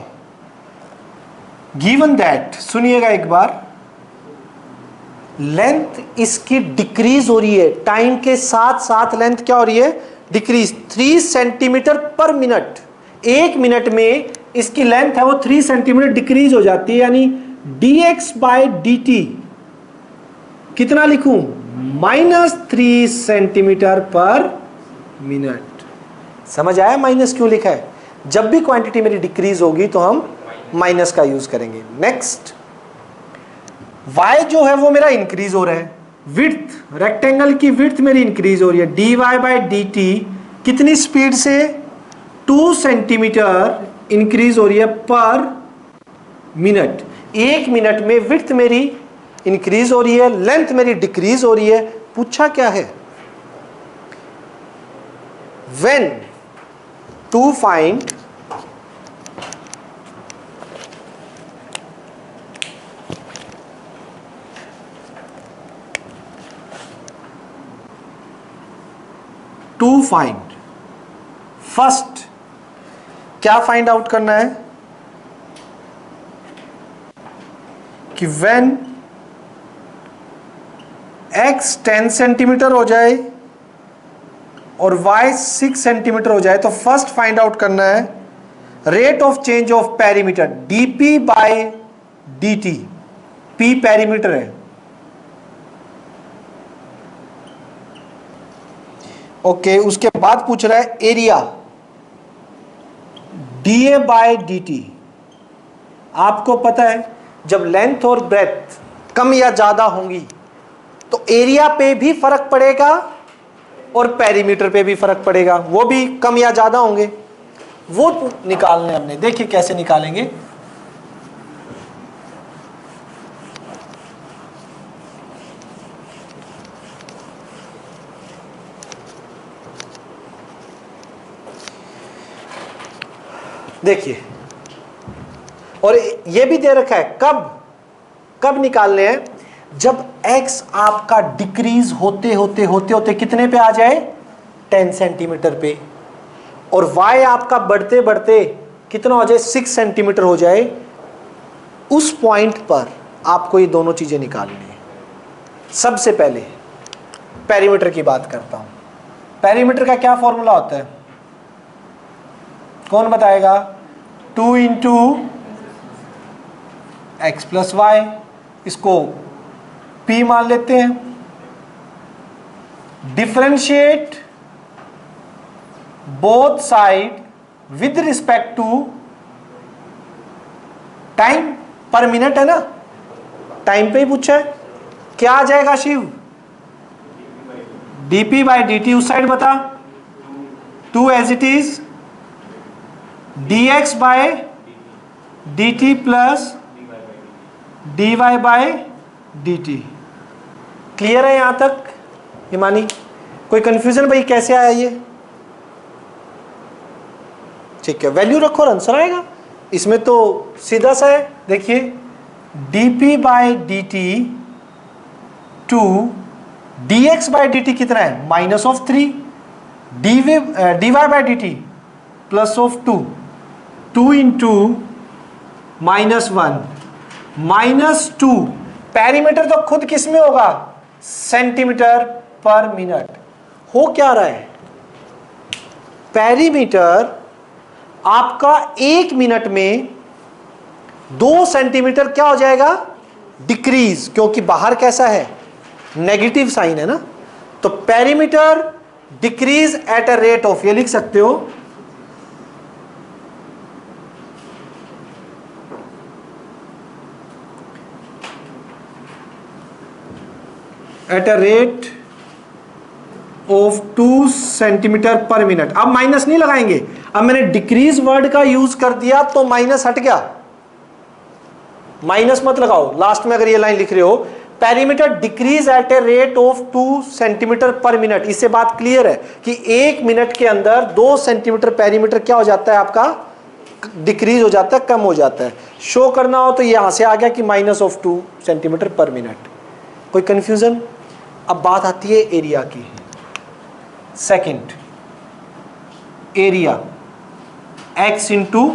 Speaker 1: गिवन दैट, सुनिएगा एक बार, लेंथ इसकी डिक्रीज हो रही है, टाइम के साथ साथ लेंथ क्या हो रही है, डिक्रीज, 3 सेंटीमीटर पर मिनट, 1 मिनट में इसकी लेंथ है वो 3 सेंटीमीटर डिक्रीज हो जाती है, यानी dx/dt कितना लिखूं, -3 सेंटीमीटर पर मिनट। समझ आया माइनस क्यों लिखा है, जब भी क्वांटिटी मेरी डिक्रीज होगी तो हम माइनस का यूज करेंगे। नेक्स्ट, y जो है वो मेरा इंक्रीज हो रहा है, विड्थ, रेक्टेंगल की विड्थ मेरी इंक्रीज हो रही है, dy/dt कितनी स्पीड से, 2 सेंटीमीटर इंक्रीज हो रही है पर मिनट, 1 मिनट में विड्थ मेरी इंक्रीज हो रही है, लेंथ मेरी डिक्रीज हो रही है। पूछा क्या है, व्हेन टू फाइंड फर्स्ट, क्या फाइंड आउट करना है कि व्हेन x 10 सेंटीमीटर हो जाए और y 6 सेंटीमीटर हो जाए, तो फर्स्ट फाइंड आउट करना है rate of change of perimeter, dp/dt, p perimeter है, ओके। उसके बाद पूछ रहा है एरिया, dA/dt। आपको पता है जब लेंथ और ब्रेथ कम या ज्यादा होंगी तो एरिया पे भी फर्क पड़ेगा और पेरीमीटर पे भी फर्क पड़ेगा, वो भी कम या ज्यादा होंगे, वो निकालने हमने, देखिए कैसे निकालेंगे। देखिए, और ये भी दे रखा है कब निकालने हैं, जब x आपका डिक्रीज होते होते कितने पे आ जाए, 10 सेंटीमीटर पे, और y आपका बढ़ते बढ़ते कितना हो जाए, 6 सेंटीमीटर हो जाए। उस पॉइंट पर आपको ये दोनों चीजें निकालनी है। सबसे पहले पेरीमीटर की बात करता हूं। पेरीमीटर का क्या फॉर्मूला होता है, कौन बताएगा, 2 इंटू एक्स प्लस वाई, इसको P मान लेते हैं, differentiate both side with respect to time, per minute है ना, टाइम पे ही पूछा है, क्या आ जाएगा शिव, dp/dt, उस साइड बता, 2 as it is, dx/dt plus dy/dt। क्लियर है यहां तक हिमानी, कोई कंफ्यूजन भाई, कैसे आया ये, ठीक है, वैल्यू रखो और आंसर आएगा, इसमें तो सीधा सा है। देखिए dp/dt टू dx/dt कितना है, -3, dy/dt +2, 2 इंटू -1, -2, पेरीमीटर तो खुद किस में होगा, सेंटीमीटर पर मिनट। हो क्या रहा है, पेरीमीटर आपका 1 मिनट में 2 सेंटीमीटर क्या हो जाएगा, डिक्रीज, क्योंकि बाहर कैसा है, नेगेटिव साइन है ना, तो perimeter decrease at a rate of, ये लिख सकते हो, eight a rate of 2 centimetre पर मिनट। अब माइनस नहीं लगाएंगे, अब मैंने डिक्रीज वर्ड का यूज कर दिया तो माइनस हट गया, माइनस मत लगाओ लास्ट में। अगर ये लाइन लिख रहे हो perimeter decrease at a rate of 2 centimetre पर मिनट, इससे बात क्लियर है कि 1 मिनट के अंदर 2 सेंटीमीटर पेरीमीटर क्या हो जाता है आपका, डिक्रीज हो जाता है, कम हो जाता है। शो करना हो तो यहां से आ गया कि -2 सेंटीमीटर पर मिनट। कोई कंफ्यूजन? अब बात आती है एरिया की। Second, area x into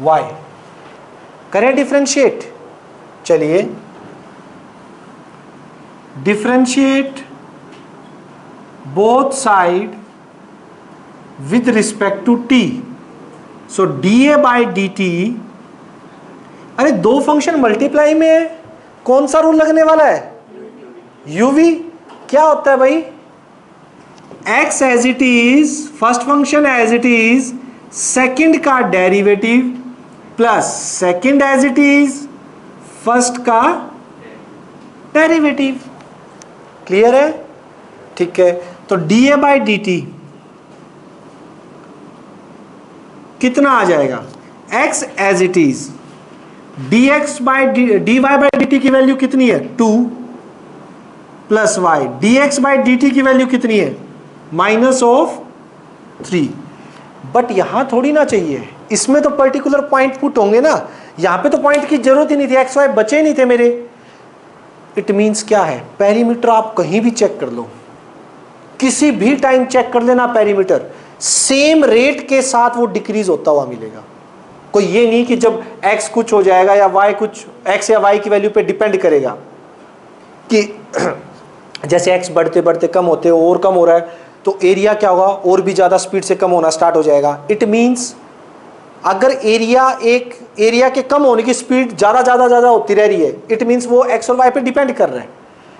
Speaker 1: Y, करें डिफ्रेंशिएट। चलिए differentiate both side with respect to t। So dA by dt, अरे दो फंक्शन मल्टीप्लाई में है, कौन सा रूल लगने वाला है? uv। क्या होता है भाई? x as it is, first function as it is, second का derivative plus second as it is, first का डेरिवेटिव। क्लियर है? ठीक है, तो dA बाई dt कितना आ जाएगा? x as it is, dx by dy by dt की वैल्यू कितनी है? 2 plus y, dx by dt की वैल्यू कितनी है? -3। बट यहां थोड़ी ना चाहिए, इसमें तो पर्टिकुलर पॉइंट पुट होंगे ना। यहां पे तो पॉइंट की जरूरत ही नहीं थी, एक्स वाई बचे नहीं थे मेरे। इट मींस क्या है? पेरीमीटर आप कहीं भी चेक कर लो, किसी भी टाइम चेक कर लेना, पेरीमीटर सेम रेट के साथ वो डिक्रीज होता हुआ मिलेगा। कोई ये नहीं कि जब x कुछ हो जाएगा या y कुछ, x या y की वैल्यू पे डिपेंड करेगा कि जैसे x बढ़ते बढ़ते कम होते और कम हो रहा है तो एरिया क्या होगा? और भी ज्यादा स्पीड से कम होना स्टार्ट हो जाएगा। इट मींस अगर एरिया के कम होने की स्पीड ज्यादा होती रह रही है, इट मींस वो x और y पे डिपेंड कर रहा है।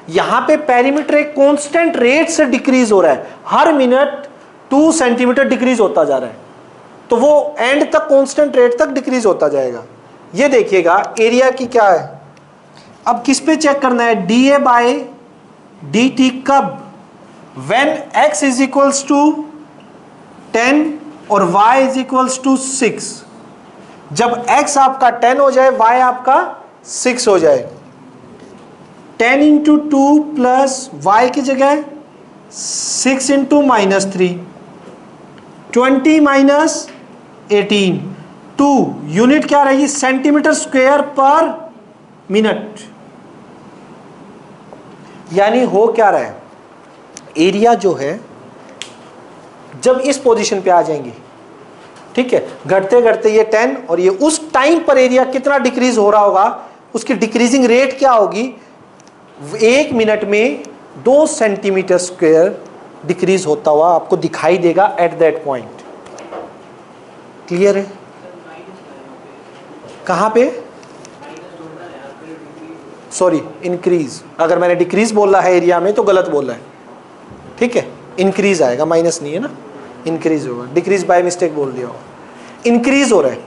Speaker 1: यहां पे पेरीमीटर एक कांस्टेंट रेट से डिक्रीज हो रहा है, हर मिनट 2 सेंटीमीटर डिक्रीज होता जा रहा है, तो वो एंड तक कांस्टेंट रेट तक डिक्रीज होता जाएगा। ये देखिएगा एरिया की क्या है। अब किस पे चेक करना है? dA बाई dt कब? when x is equals to 10 और y इज इक्वल्स टू 6। जब x आपका 10 हो जाए, y आपका 6 हो जाए। 10 इंटू 2 प्लस y की जगह 6 इंटू -3, 20 माइनस 18। 2 यूनिट क्या रहेगी? सेंटीमीटर स्क्वायर पर मिनट। यानी हो क्या रहा है? एरिया जो है जब इस पोजीशन पे आ जाएंगी, ठीक है, घटते घटते ये 10 और ये उस टाइम पर एरिया कितना डिक्रीज हो रहा होगा, उसकी डिक्रीजिंग रेट क्या होगी? 1 मिनट में 2 सेंटीमीटर स्क्वायर डिक्रीज होता हुआ आपको दिखाई देगा एट दैट पॉइंट। क्लियर है? कहां पे? Sorry, increase. अगर मैंने डिक्रीज बोला है एरिया में तो गलत बोला है, ठीक है, इंक्रीज आएगा, माइनस नहीं है ना, इंक्रीज होगा। डिक्रीज बाय मिस्टेक बोल दिया होगा, इंक्रीज हो रहा है।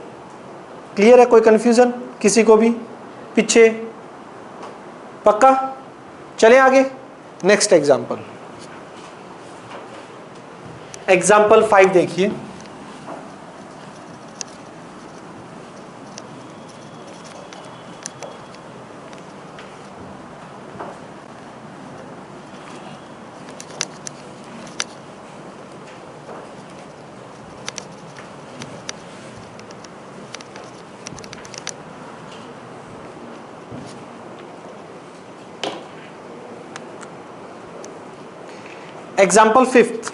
Speaker 1: क्लियर है? कोई कंफ्यूजन किसी को भी पीछे? पक्का? चले आगे, नेक्स्ट एग्जांपल। एग्जांपल 5 देखिए। Example 5th.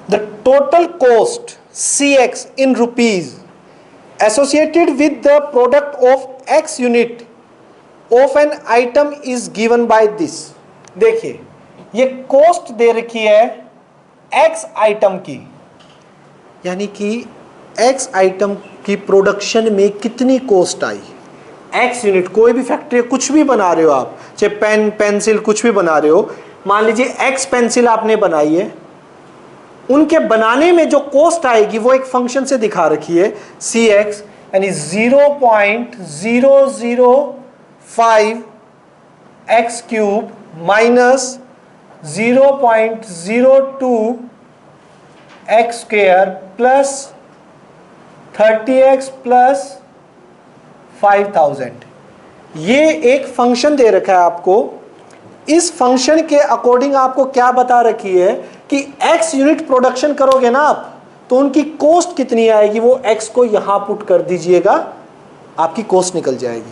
Speaker 1: The total cost Cx in rupees associated with the product of X unit of an item is given by this. देखिए ये कॉस्ट दे रखी है X आइटम की, यानी कि X आइटम की प्रोडक्शन में कितनी कॉस्ट आई। X यूनिट, कोई भी फैक्ट्री, कुछ भी बना रहे हो आप, चाहे पेन पेंसिल कुछ भी बना रहे हो, मान लीजिए X पेंसिल आपने बनाई है, उनके बनाने में जो कॉस्ट आएगी वो एक फंक्शन से दिखा रखी है Cx, यानी 0.005 x cube minus 0.02 x square plus 30x plus 5000। ये एक फंक्शन दे रखा है आपको इस फंक्शन के अकॉर्डिंग आपको क्या बता रखी है कि x यूनिट प्रोडक्शन करोगे ना आप, तो उनकी कॉस्ट कितनी आएगी, वो x को यहां पुट कर दीजिएगा, आपकी कॉस्ट निकल जाएगी।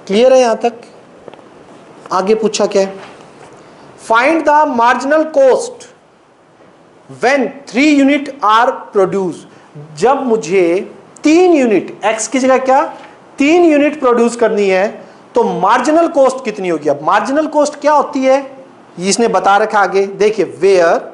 Speaker 1: क्लियर है यहां तक? आगे पूछा क्या है, find the marginal cost when 3 unit are produce. जब मुझे 3 यूनिट, x की जगह क्या 3 यूनिट प्रोड्यूस करनी है, तो मार्जिनल कॉस्ट कितनी होगी। अब मार्जिनल कॉस्ट क्या होती है, इसने बता रखा आगे, देखिए, where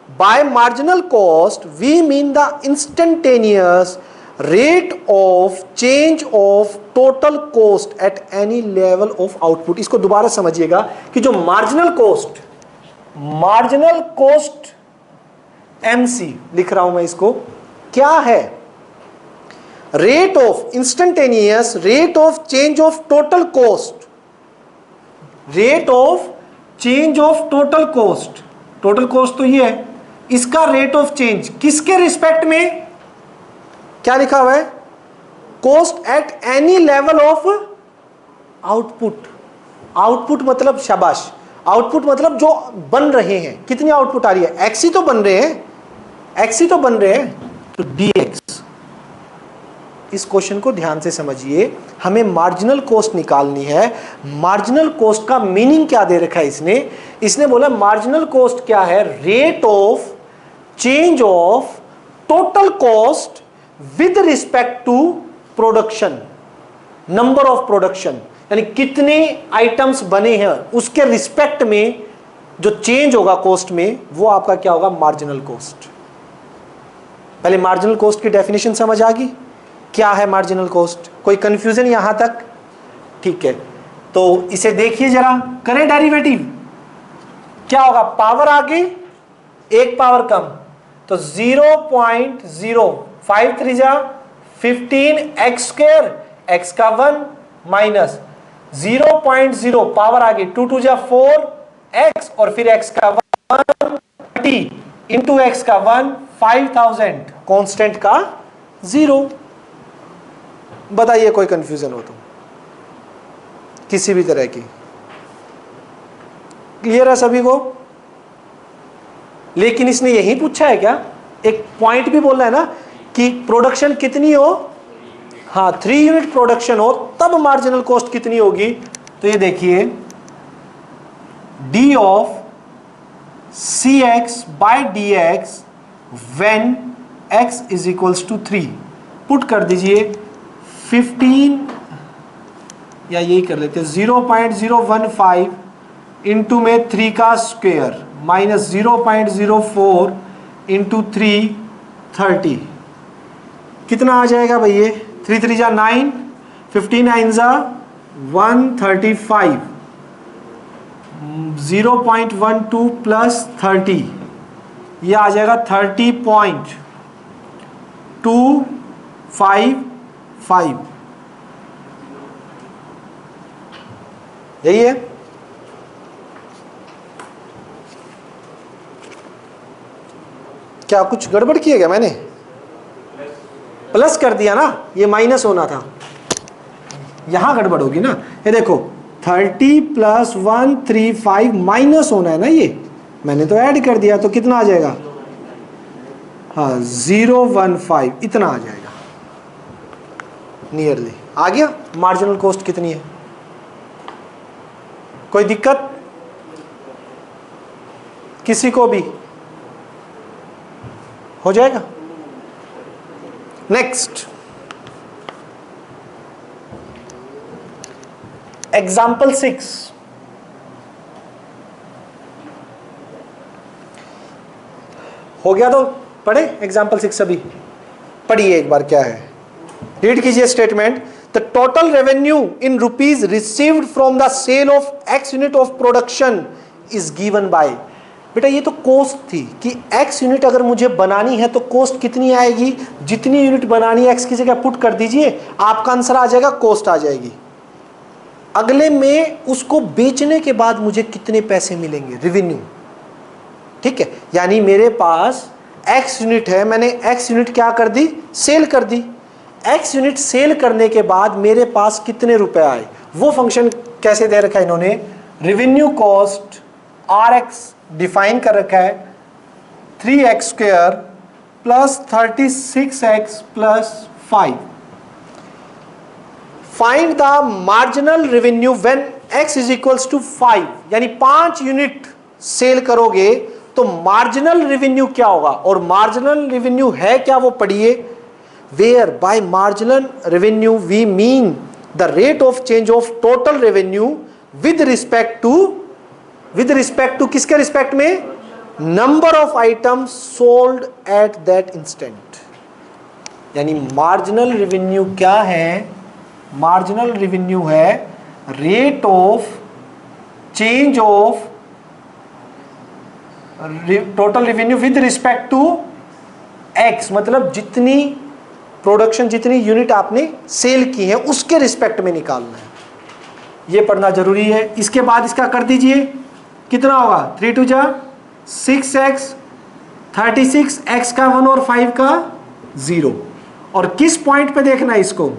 Speaker 1: bye marginal cost we mean the instantaneous rate of change of total cost at any level of output. इसको दोबारा समझिएगा कि जो मार्जिनल कॉस्ट MC लिख रहा हूं मैं, इसको क्या है, rate of instantaneous rate of change of total cost, rate of change of total cost, total cost तो ये है, इसका रेट ऑफ चेंज किसके रिस्पेक्ट में, क्या लिखा हुआ है, cost at any level of output. Output मतलब शाबाश, आउटपुट मतलब जो बन रहे हैं, कितनी आउटपुट आ रही है, एक्स ही तो बन रहे हैं, एक्स ही तो बन रहे हैं, तो dx। इस क्वेश्चन को ध्यान से समझिए, हमें मार्जिनल कॉस्ट निकालनी है। मार्जिनल कॉस्ट का मीनिंग क्या दे रखा है इसने बोला मार्जिनल कॉस्ट क्या है, rate of change of total cost with respect to production, number of production, यानी कितने आइटम्स बने हैं उसके रिस्पेक्ट में जो चेंज होगा कॉस्ट में, वो आपका क्या होगा, मार्जिनल कॉस्ट। पहले मार्जिनल कॉस्ट की डेफिनेशन समझ आ गई, क्या है मार्जिनल कॉस्ट, कोई कंफ्यूजन यहां तक? ठीक है, तो इसे देखिए जरा, करें डेरिवेटिव, क्या होगा, पावर आगे एक पावर कम, तो 0.0 3 जा 15 x स्क्वायर, x का 1 माइनस 0.0 पावर आगे 2 2 जा 4 x और फिर x का 1 30 इंटू x का 1 5000 कांस्टेंट का 0। बताइए कोई कंफ्यूजन हो तो, किसी भी तरह की? क्लियर है सभी को? लेकिन इसने यही पूछा है क्या, एक पॉइंट भी बोलना है ना कि प्रोडक्शन कितनी हो, हाँ 3 यूनिट प्रोडक्शन हो तब मार्जिनल कॉस्ट कितनी होगी। तो ये देखिए, d of cx by dx when x is equals to 3, put कर दीजिए 15 या यही कर लेते हैं 0.015 इंटू में 3 का स्क्वायर माइनस 0.04 इंटू 3 30, कितना आ जाएगा भैया, 3 3 जा 9, 15 9 जा 135, 0.12 प्लस 30, यह आ जाएगा 30.255, यही है। क्या कुछ गड़बड़ किया गया, मैंने प्लस कर दिया ना, ये माइनस होना था, यहां गड़बड़ होगी ना। ये देखो 30 प्लस 135 माइनस होना है ना, ये मैंने तो ऐड कर दिया, तो कितना आ जाएगा, हाँ 015, इतना आ जाएगा नियरली। आ गया मार्जिनल कॉस्ट कितनी है, कोई दिक्कत किसी को भी? हो जाएगा। नेक्स्ट एग्जाम्पल 6, हो गया तो पढ़े एग्जाम्पल 6 अभी पढ़िए एक बार, क्या है, रीड कीजिए statement. The total revenue in rupees received from the sale of X unit of production is given by. बेटा ये तो कॉस्ट थी कि x यूनिट अगर मुझे बनानी है तो कॉस्ट कितनी आएगी, जितनी यूनिट बनानी है x की जगह पुट कर दीजिए, आपका आंसर आ जाएगा, कॉस्ट आ जाएगी। अगले में उसको बेचने के बाद मुझे कितने पैसे मिलेंगे, रेवेन्यू। ठीक है, यानी मेरे पास x यूनिट है, मैंने x यूनिट क्या कर दी, सेल कर दी। x यूनिट सेल करने के बाद मेरे पास कितने रुपए आए, वो फंक्शन कैसे दे रखा है इन्होंने, रेवेन्यू कॉस्ट RX डिफाइन कर रखा है 3x² plus 36x plus 5। Find the marginal revenue when x is equals to 5, यानी 5 यूनिट सेल करोगे तो मार्जिनल रेवेन्यू क्या होगा, और मार्जिनल रेवेन्यू है क्या वो पढ़िए। Where by marginal revenue we mean the rate of change of total revenue with respect to किसके रिस्पेक्ट में, number of items sold at that instant. यानी मार्जिनल रेवेन्यू क्या है, मार्जिनल रेवेन्यू है rate of change of total revenue with respect to x, मतलब जितनी production, जितनी unit आपने सेल की है उसके रिस्पेक्ट में निकालना है, ये पढ़ना जरूरी है। इसके बाद इसका कर दीजिए, कितना होगा 3 2 जा 6x, 36x का 1 और 5 का 0। और किस पॉइंट पे देखना है इसको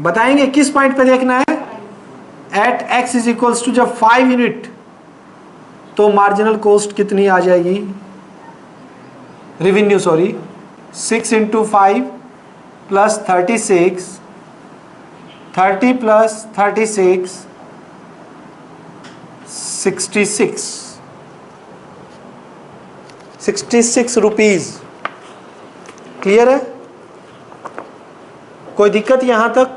Speaker 1: बताएंगे, किस पॉइंट पे देखना है, at x is equals to जब 5 यूनिट तो मार्जिनल कॉस्ट कितनी आ जाएगी, revenue 6 into 5 plus 36, 30 plus 36 66 rupees. Clear है, कोई दिक्कत यहां तक।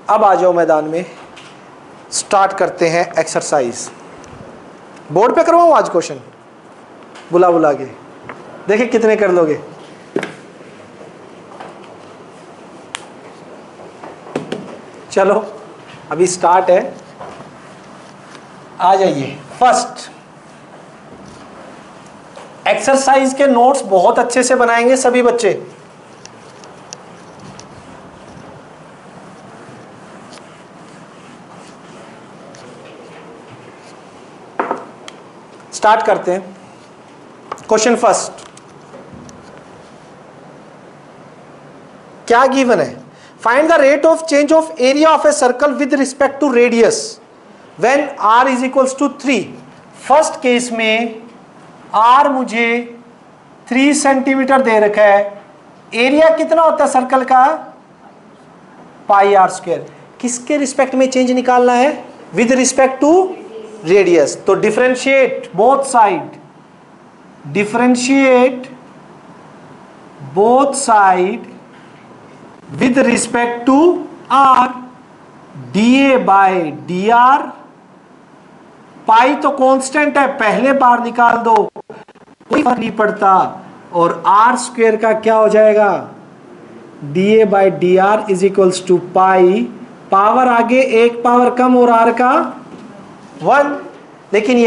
Speaker 1: अब आ जाओ मैदान में, स्टार्ट करते हैं एक्सरसाइज। बोर्ड पे करवाऊं आज क्वेश्चन, बुला के देखिए कितने कर लोगे। चलो अभी स्टार्ट है, आ जाइए। फर्स्ट एक्सरसाइज के नोट्स बहुत अच्छे से बनाएंगे सभी बच्चे। स्टार्ट करते हैं। क्वेश्चन फर्स्ट, क्या गिवन है, find the rate of change of area of a circle with respect to radius when r is equals to 3। First case में r मुझे 3 सेंटीमीटर दे रखा है, एरिया कितना होता है सर्कल का, πr²। किसके रिस्पेक्ट में चेंज निकालना है, विद रिस्पेक्ट टू रेडियस। तो differentiate both side, differentiate both side with respect to r, dA by dr। Pi तो कांस्टेंट है, पहले बार निकाल दो कोई फर्क नहीं पड़ता, और r² का क्या हो जाएगा, dA by dr is equals to pi, power आगे एक पावर कम और r का 1। लेकिन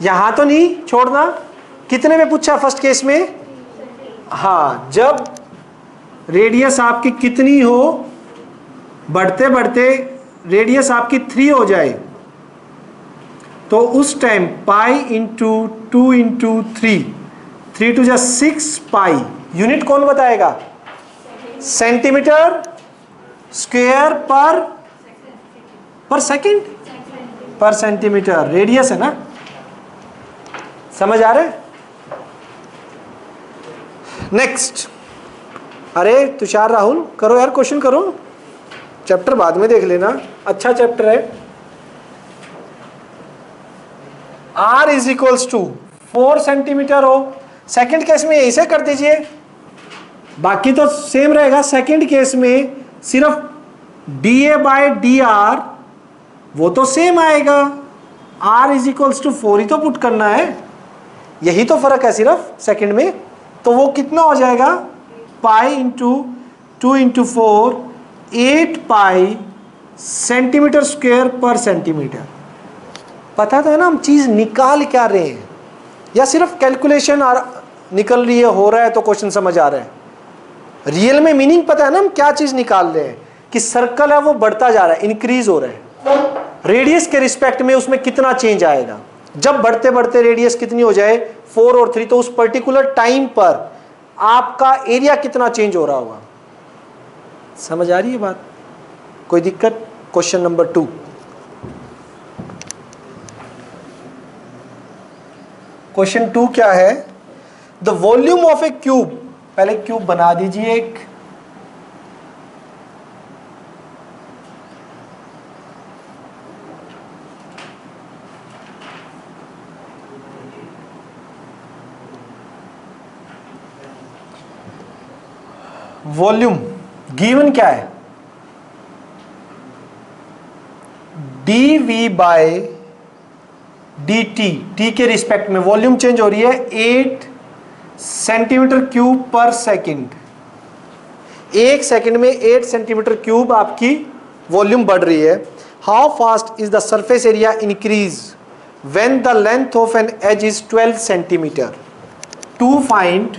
Speaker 1: यहां तो नहीं छोड़ना। कितने में पूछा फर्स्ट केस में, हाँ, जब रेडियस आपकी कितनी हो, बढ़ते बढ़ते रेडियस आपकी 3 हो जाए तो उस time pi into 2 into 3, 3 two जा 6 पाई। यूनिट कौन बताएगा, centimetre square per second, per centimetre, radius है ना, समझ आ रहा है। नेक्स्ट, अरे तुषार राहुल करो यार, क्वेश्चन करो, चैप्टर बाद में देख लेना, अच्छा चैप्टर है। r is equals to 4 centimetre हो, सेकंड केस में ऐसे कर दीजिए, बाकी तो सेम रहेगा। सेकंड केस में सिर्फ dA बाय dr वो तो सेम आएगा, r इज इक्वल्स टू 4 ही तो पुट करना है, यही तो फर्क है सिर्फ सेकंड में। तो वो कितना हो जाएगा, पाई इंटू 2 इंटू 4, 8 पाई सेंटीमीटर स्क्वायर पर सेंटीमीटर। पता तो है ना हम चीज निकाल क्या रहे हैं, या सिर्फ कैलकुलेशन निकल रही है, हो रहा है तो क्वेश्चन समझ आ रहा है। रियल में मीनिंग पता है ना हम क्या चीज निकाल रहे हैं, कि सर्कल है वो बढ़ता जा रहा है, इंक्रीज हो रहा है, रेडियस के रिस्पेक्ट में उसमें कितना चेंज आएगा। जब बढ़ते बढ़ते रेडियस कितनी हो जाए 4 और 3, तो उस पर्टिकुलर टाइम पर आपका एरिया कितना चेंज हो रहा होगा। समझ आ रही है बात? कोई दिक्कत? Question number 2। क्वेश्चन 2 क्या है? The volume of a cube, पहले क्यूब बना दीजिए एक। वॉल्यूम गिवन क्या है? dv बाय dt, t के रिस्पेक्ट में वॉल्यूम चेंज हो रही है 8 centimetre cube per second. 1 second में 8 सेंटीमीटर क्यूब आपकी वॉल्यूम बढ़ रही है। How fast is the surface area increase when the length of an edge is 12 centimetre? To find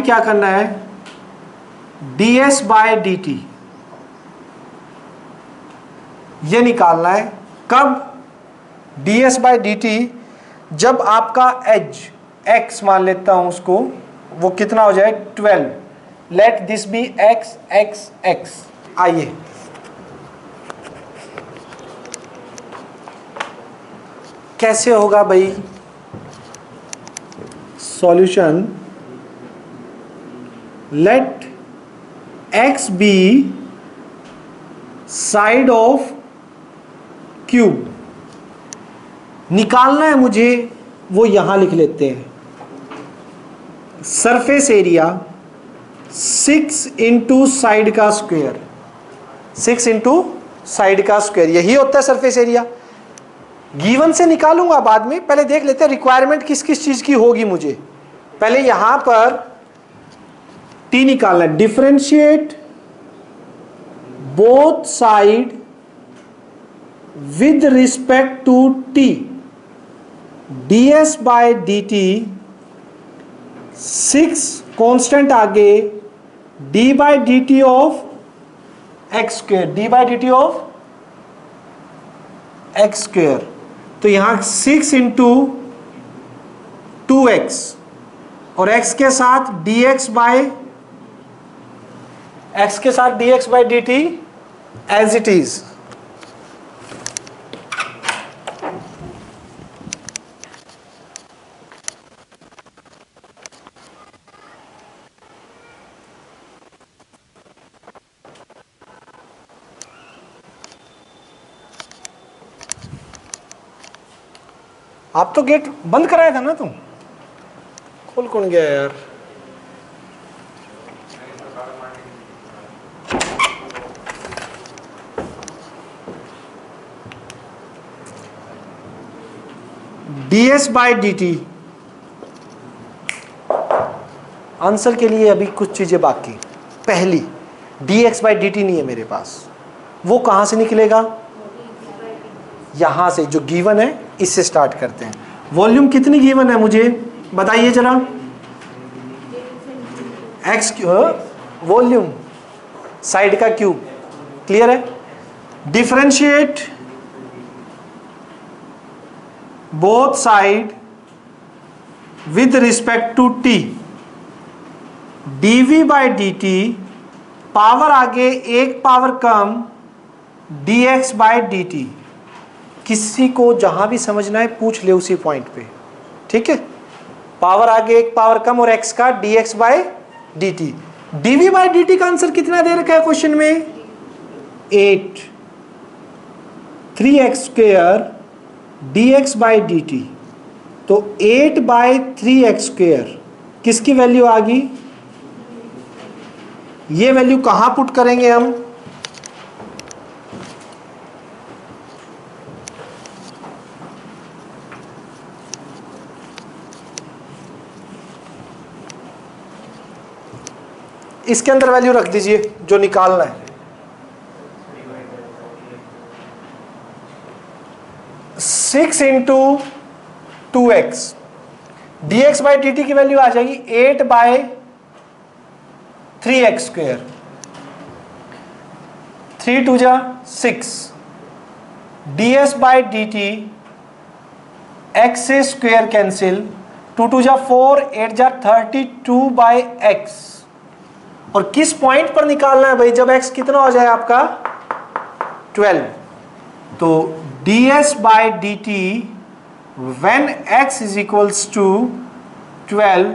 Speaker 1: क्या करना है? ds बाय dt ये निकालना है। कब? ds बाय dt जब आपका एज x मान लेता हूं उसको, वो कितना हो जाए 12। Let this be x x x। आइए कैसे होगा भाई solution? Let x be side of cube. निकालना है मुझे, वो यहां लिख लेते हैं। सरफेस एरिया 6 इंटू साइड का स्क्वायर, 6 इंटू साइड का स्क्वायर, यही होता है सरफेस एरिया। गिवन से निकालूंगा बाद में, पहले देख लेते हैं रिक्वायरमेंट किस किस चीज की होगी मुझे। पहले यहां पर टी निकालना है। Differentiate both side with respect to t, ds by dt 6 constant आगे d by dt of x square, d by dt of x square. तो यहां 6 इंटू 2x और x के साथ dx by dt as it is. आप तो gate बंद कराया था ना तुम? खोल कौन गया यार? ds बाय dt आंसर के लिए अभी कुछ चीजें बाकी। पहली dx बाय dt नहीं है मेरे पास, वो कहां से निकलेगा? यहां से जो गिवन है इससे स्टार्ट करते हैं। वॉल्यूम कितनी गिवन है मुझे बताइए जरा? x वॉल्यूम साइड का क्यूब, क्लियर है? Differentiate both side with respect to t, dv bye dt power आगे एक पावर कम dx बाय dt। किसी को जहां भी समझना है पूछ ले उसी पॉइंट पे, ठीक है? पावर आगे एक पावर कम और x का dx by dt। dv bye dt का आंसर कितना दे रखा है क्वेश्चन में? 8 3x square dx by dt। तो 8 बाय 3x स्क्वायर किसकी वैल्यू आ गई? ये वैल्यू कहां पुट करेंगे हम? इसके अंदर वैल्यू रख दीजिए जो निकालना है। 6 into 2x dx by dt की वैल्यू आ जाएगी 8 बाय 3x स्क्वेयर। 3 2 जा 6 ds बाई dt x से स्क्वेयर कैंसिल, 2 2 जा 4 8 जा 32 बाय x और किस पॉइंट पर निकालना है भाई, जब x कितना हो जाए आपका 12। तो ds by D t when x is equals to 12,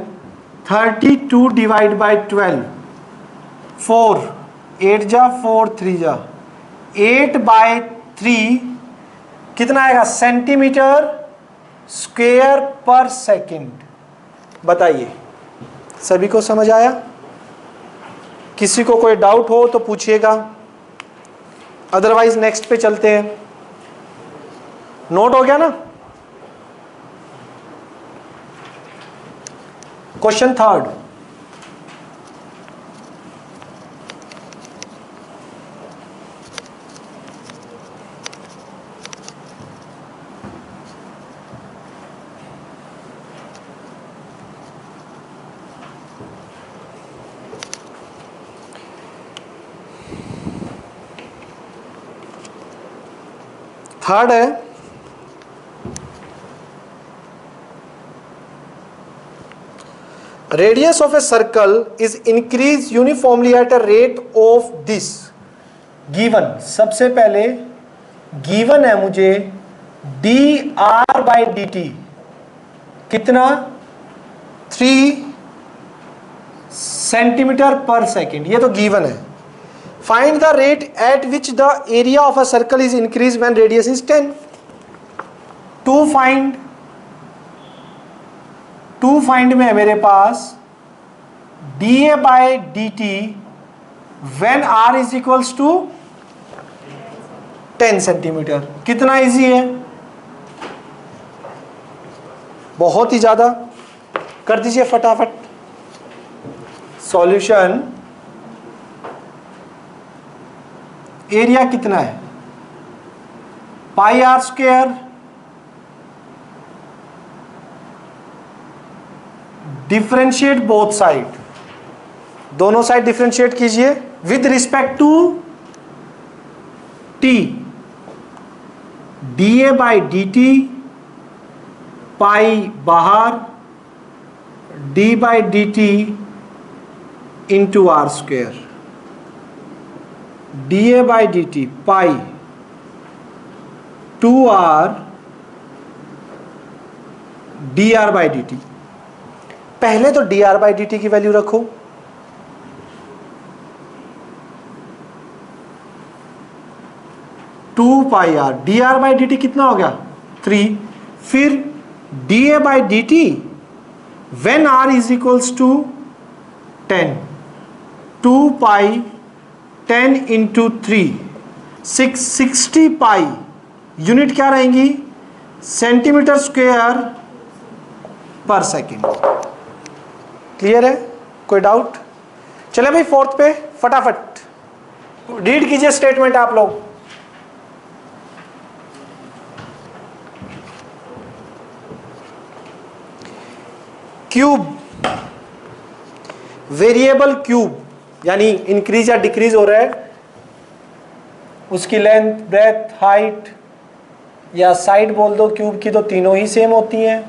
Speaker 1: 32 divide by 12, 4 8 जा 4 3 जा 8 बाय 3 कितना आएगा सेंटीमीटर स्क्वायर पर सेकंड। बताइए सभी को समझ आया? किसी को कोई डाउट हो तो पूछिएगा, अदरवाइज नेक्स्ट पे चलते हैं। नोट हो गया ना? क्वेश्चन थर्ड, थर्ड है radius of a circle is increase uniformly at a rate of this given. सबसे पहले गिवन है मुझे D are by D T कितना 3 सेंटीमीटर पर सेकेंड, ये तो गिवन है। Find the rate at which the area of a circle is increase when radius is 10। To find में है मेरे पास D A by D T when are is equals to 10 centimetre. कितना easy है, बहुत ही ज्यादा। कर दीजिए फटाफट सॉल्यूशन। एरिया कितना है pi are square differentiate both side, दोनों साइड डिफरेंशिएट कीजिए with respect to T. D A by D T pi बाहर D by D T into R square, D A by D T pi 2r D are by D T. पहले तो D R by D T की value रखो, two pi R D are by D T कितना हो गया 3। फिर D A by D T when are is equals to 10, 2 pi 10 into 3 660 pi. Unit क्या रहेंगी centimetre square per second. Clear है? कोई डाउट? चले भाई फोर्थ पे फटाफट रीड कीजिए स्टेटमेंट आप लोग। क्यूब, वेरिएबल क्यूब यानी इंक्रीज या डिक्रीज हो रहा है, उसकी लेंथ ब्रेथ हाइट या साइड बोल दो क्यूब की, तो तीनों ही सेम होती हैं।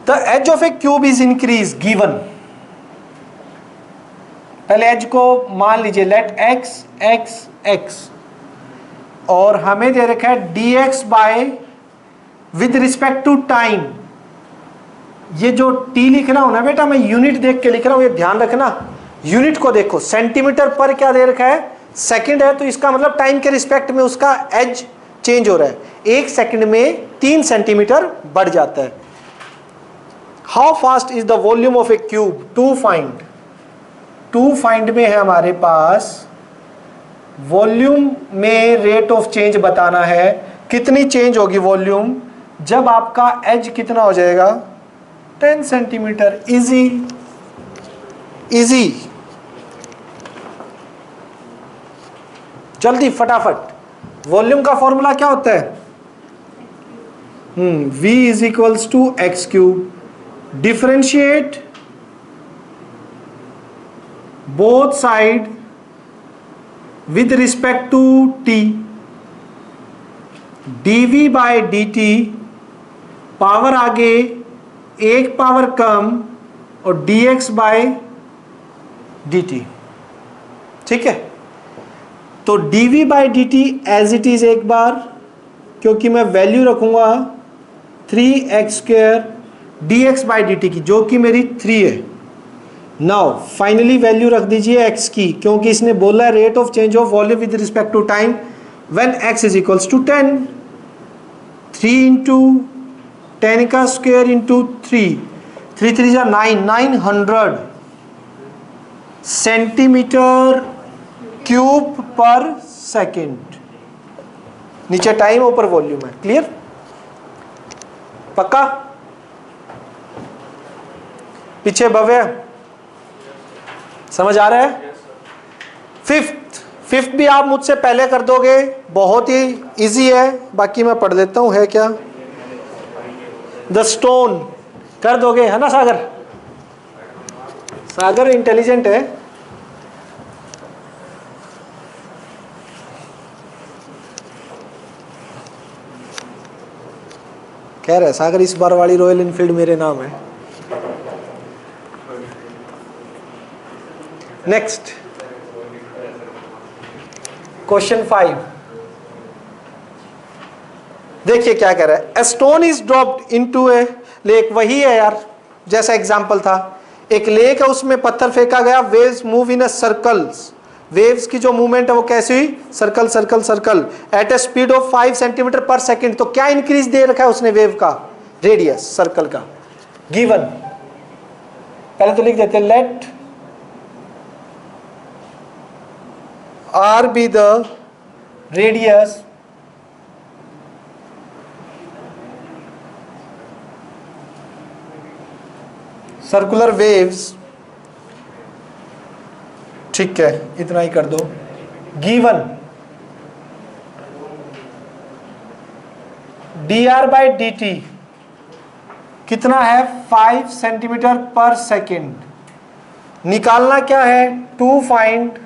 Speaker 1: The edge of a cube is increase given. पहले एज को मान लीजिए लेट एक्स एक्स एक्स, और हमें दे रखा है d x by with respect to time. ये जो टी लिख रहा हूं ना बेटा, मैं यूनिट देख के लिख रहा हूं, ये ध्यान रखना। यूनिट को देखो, सेंटीमीटर पर क्या दे रखा है सेकंड है, तो इसका मतलब टाइम के रिस्पेक्ट में उसका एज चेंज हो रहा है। 1 सेकंड में 3 सेंटीमीटर बढ़ जाता है। How fast is the volume of a cube to find. To find में है हमारे पास वॉल्यूम में रेट ऑफ चेंज बताना है, कितनी चेंज होगी वॉल्यूम जब आपका एज कितना हो जाएगा 10 सेंटीमीटर। इजी इजी, जल्दी फटाफट। वॉल्यूम का फॉर्मूला क्या होता है v is equals to x cube, differentiate both side with respect to t, dv bye dt, power आगे एक पावर कम और dx बाय dt। ठीक है, तो dv bye dt as it is एक बार, क्योंकि मैं वैल्यू रखूंगा 3x² dx बाय dt की, जो कि मेरी 3 है। नाउ फाइनली वैल्यू रख दीजिए x की, क्योंकि इसने बोला है rate of change of volume with respect to time when x is equals to 10। 3 into 10 का स्क्वायर इंटू 3, 3 3 जा 9, 900 सेंटीमीटर क्यूब पर सेकेंड। नीचे टाइम ऊपर वॉल्यूम है। क्लियर? पक्का? पीछे भव्य समझ आ रहा है? फिफ्थ भी आप मुझसे पहले कर दोगे, बहुत ही इजी है। बाकी मैं पढ़ देता हूं, है क्या? द स्टोन कर दोगे, है ना सागर? सागर इंटेलिजेंट है। कह रहे सागर इस बार वाली रॉयल इनफील्ड मेरे नाम है। नेक्स्ट क्वेश्चन 5 देखिए क्या कह रहा है। A stone is dropped into A lake. वही है यार जैसा एग्जांपल था, एक लेक है उसमें पत्थर फेंका गया। Waves move in a circles. Waves की जो मूवमेंट है वो कैसी हुई? Circle circle circle at a speed of 5 centimetre per second. तो क्या इंक्रीज दे रखा है उसने वेव का? रेडियस सर्कल का गिवन। पहले तो लिख देते let are be the radius circular waves. ठीक है, इतना ही कर दो। Given d are by D T कितना है? 5 सेंटीमीटर पर सेकेंड। निकालना क्या है? To find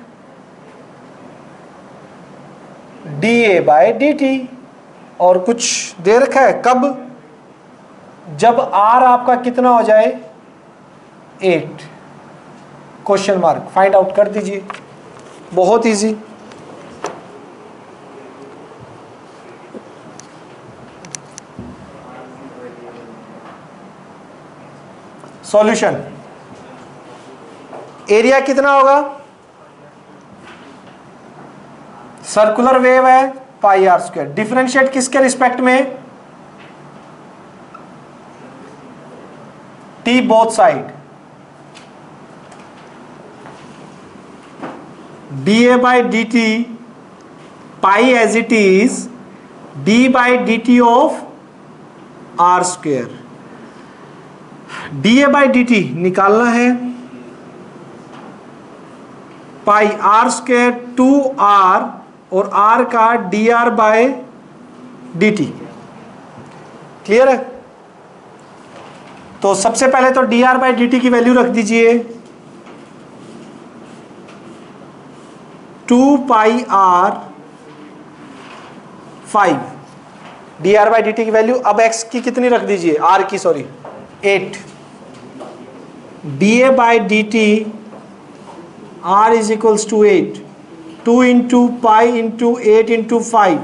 Speaker 1: d A by D t. और कुछ दे रखा है कब? जब आर आपका कितना हो जाए? 8। क्वेश्चन मार्क फाइंड आउट कर दीजिए, बहुत इजी। सॉल्यूशन एरिया कितना होगा? सर्कुलर वेव है पाई आर स्क्वायर। डिफरेंशिएट किसके रिस्पेक्ट में? T both side. D A by D T pi as it is d by D T of r square. D A by D t निकालना है, pi are square 2r और r का D R by D t. Clear है? तो सबसे पहले तो D R by D T की वैल्यू रख दीजिए 2 pi r 5। D are by D T की वैल्यू अब x की कितनी रख दीजिए? r की, sorry 8। D A by D t r is equals to 8। 2 into pi into 8 into 5,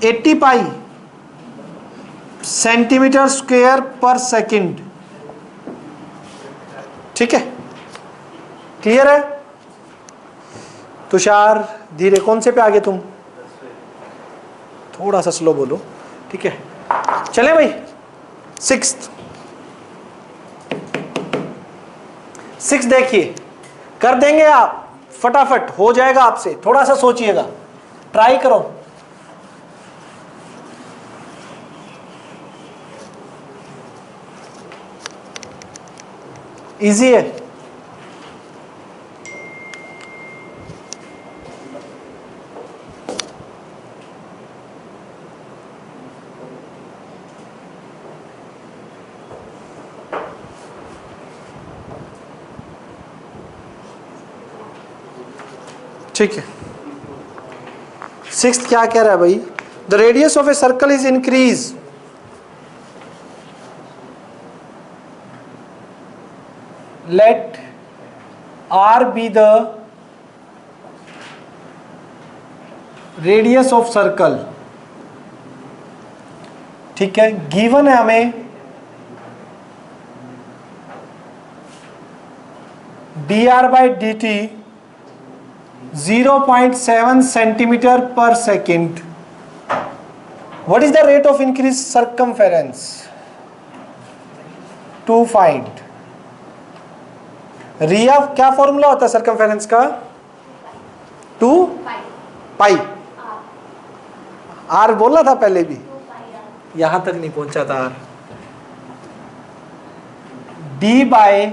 Speaker 1: 80 pi centimetre square per second. ठीक है, क्लियर है? तुषार धीरे, कौन से पे आगे तुम? थोड़ा सा स्लो बोलो, ठीक है? चले भाई, 6 देखिए, कर देंगे आप, फटाफट हो जाएगा आपसे। थोड़ा सा सोचिएगा, ट्राई करो। इजी है। ठीक है, 6 क्या कह रहा है भाई? The radius of a circle is increase, let R be the radius of circle. ठीक है, गिवन है हमें dr by dt 0.7 centimeter per second. What is the rate of increased circumference? To find. रिया क्या फॉर्मूला होता है circumference का? 2 pi. Are बोला था पहले भी, यहां तक नहीं पहुंचा था। R d by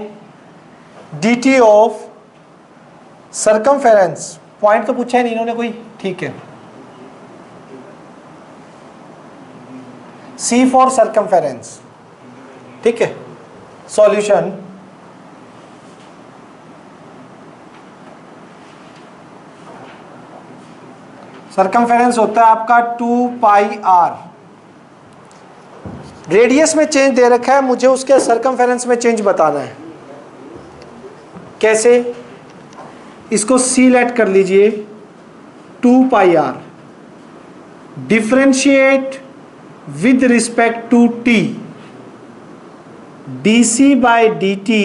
Speaker 1: D T of circumference, point तो पूछा है नहीं इन्होंने कोई, ठीक है। सी फॉर सर्कमफेरेंस, ठीक है। सॉल्यूशन सर्कमफेरेंस होता है आपका 2 पाई आर। रेडियस में चेंज दे रखा है, मुझे उसके सर्कमफेरेंस में चेंज बताना है। कैसे? इसको सी लेट कर लीजिए, 2 pi R, differentiate with respect to T, D C by D T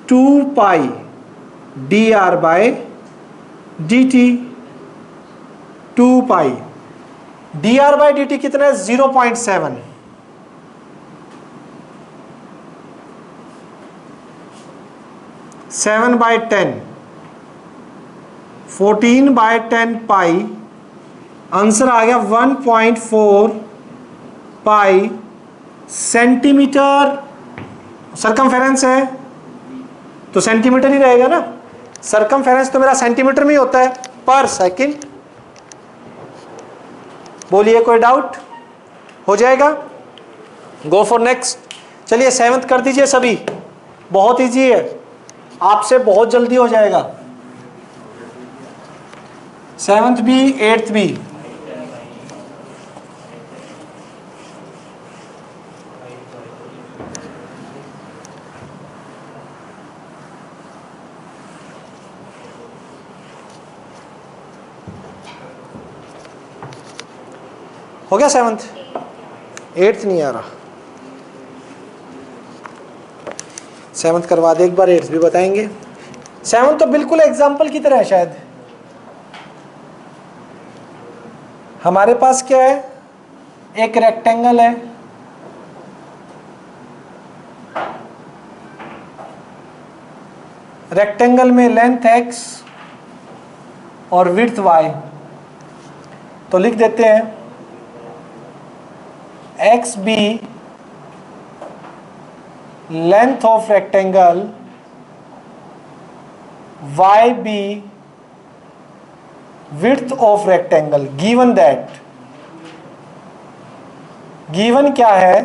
Speaker 1: 2 pi D are by D T. 2 pi D are by D T कितना है? 0.7। Seven by 10, 14 by 10 pi, answer आ गया 1.4 पाई सेंटीमीटर। सर्कमफेरेंस है तो centimetre ही रहेगा ना, circumference तो मेरा सेंटीमीटर में ही होता है पर सेकंड। बोलिए कोई डाउट? हो जाएगा? Go for next. चलिए 7th कर दीजिए सभी, बहुत इजी है, आपसे बहुत जल्दी हो जाएगा। 7th भी 8th भी। हो गया 7th? 8th नहीं आ रहा। 7th करवा दे एक बार, 8th भी बताएंगे। 7th तो बिल्कुल एग्जाम्पल की तरह है। शायद हमारे पास क्या है? एक रेक्टेंगल है, रेक्टेंगल में लेंथ x और विड्थ y, तो लिख देते हैं x be length of rectangle, y be width of rectangle. Given that, given क्या है?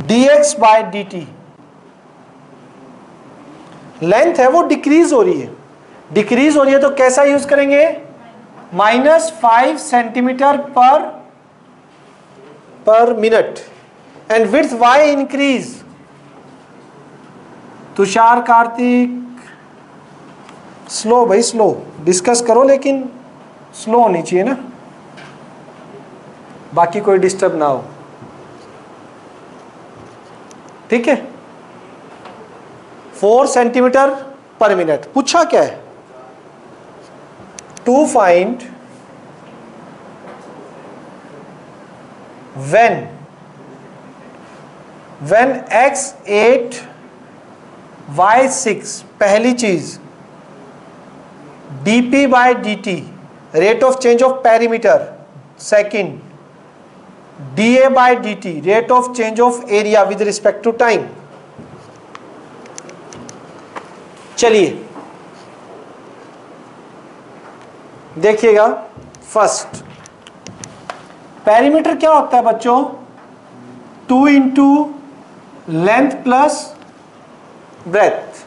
Speaker 1: dx बाय dt, लेंथ है वो डिक्रीज हो रही है, डिक्रीज हो रही है तो कैसा यूज करेंगे? -5 सेंटीमीटर पर minute. And width y increase. Tushar, Kartik, slow भाई स्लो, डिस्कस करो लेकिन स्लो होनी चाहिए ना, बाकी कोई डिस्टर्ब ना हो, ठीक है। 4 सेंटीमीटर पर मिनट। पूछा क्या है? To find when x 8 y 6, पहली चीज dp by dt rate of change of perimeter, second dA by dt rate of change of area with respect to time. चलिए देखिएगा, फर्स्ट पेरीमीटर क्या होता है बच्चों? 2 into length plus breadth.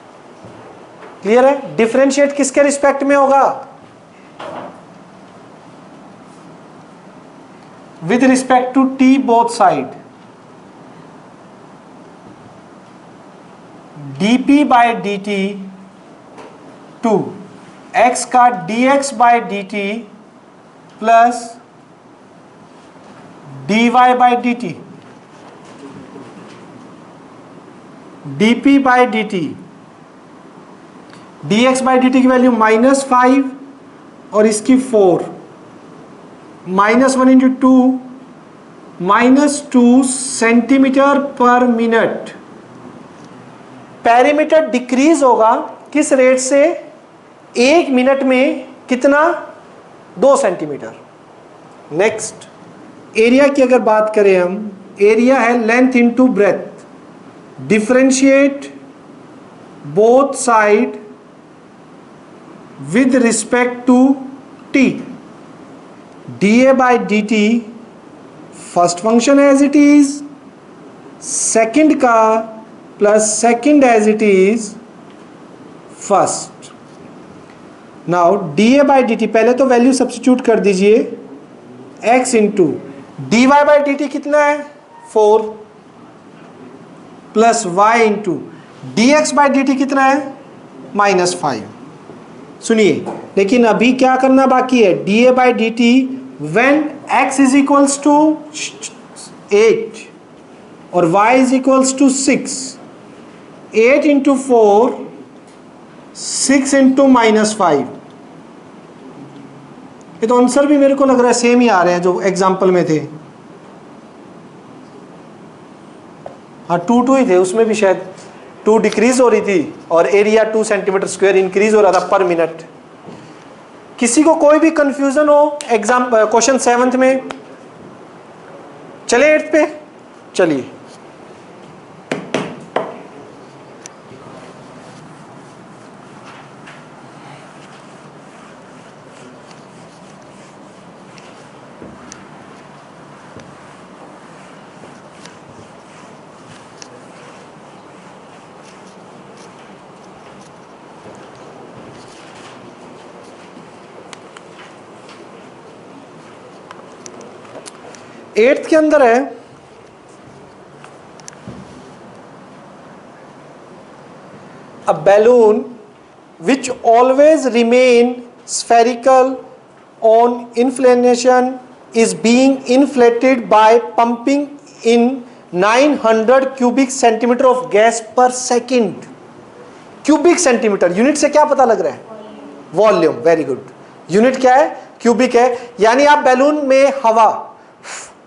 Speaker 1: Clear है? Differentiate किसके रिस्पेक्ट में होगा? with respect to t both side, dp by dt two x का dx by dt plus dy by dt, dp by dt, dx by dt की value -5 और इसकी 4, -1 into 2, -2 centimetre पर minute. Perimeter decrease होगा किस rate से? 1 minute में कितना? 2 सेंटीमीटर। नेक्स्ट, एरिया की अगर बात करें हम, एरिया है length into breadth, differentiate both side with respect to T, dA by dt first function as it is, second का plus second as it is first. Now dA by dt, पहले तो value substitute कर दीजिए, x into dy by dt कितना है? 4 plus y into dx by dt कितना है? -5। सुनिए, लेकिन अभी क्या करना बाकी है? dA by dt when x is equals to 8 और y is equals to 6, 8 into 4, 6 into -5। ये तो आंसर भी मेरे को लग रहा है सेम ही आ रहे हैं जो एग्जाम्पल में थे। हाँ, 2 ही थे, उसमें भी शायद 2 डिक्रीज हो रही थी और एरिया 2 सेंटीमीटर स्क्वायर इंक्रीज हो रहा था पर मिनट। किसी को कोई भी कंफ्यूजन हो एग्जाम क्वेश्चन 7th में? चले 8th पे, चलिए। एट्थ के अंदर है a balloon which always remain spherical on inflation is being inflated by pumping in 900 cubic centimetre of gas per second. Cubic centimetre unit से क्या पता लग रहा है? वॉल्यूम। Very good. यूनिट क्या है? क्यूबिक है। यानी आप बैलून में हवा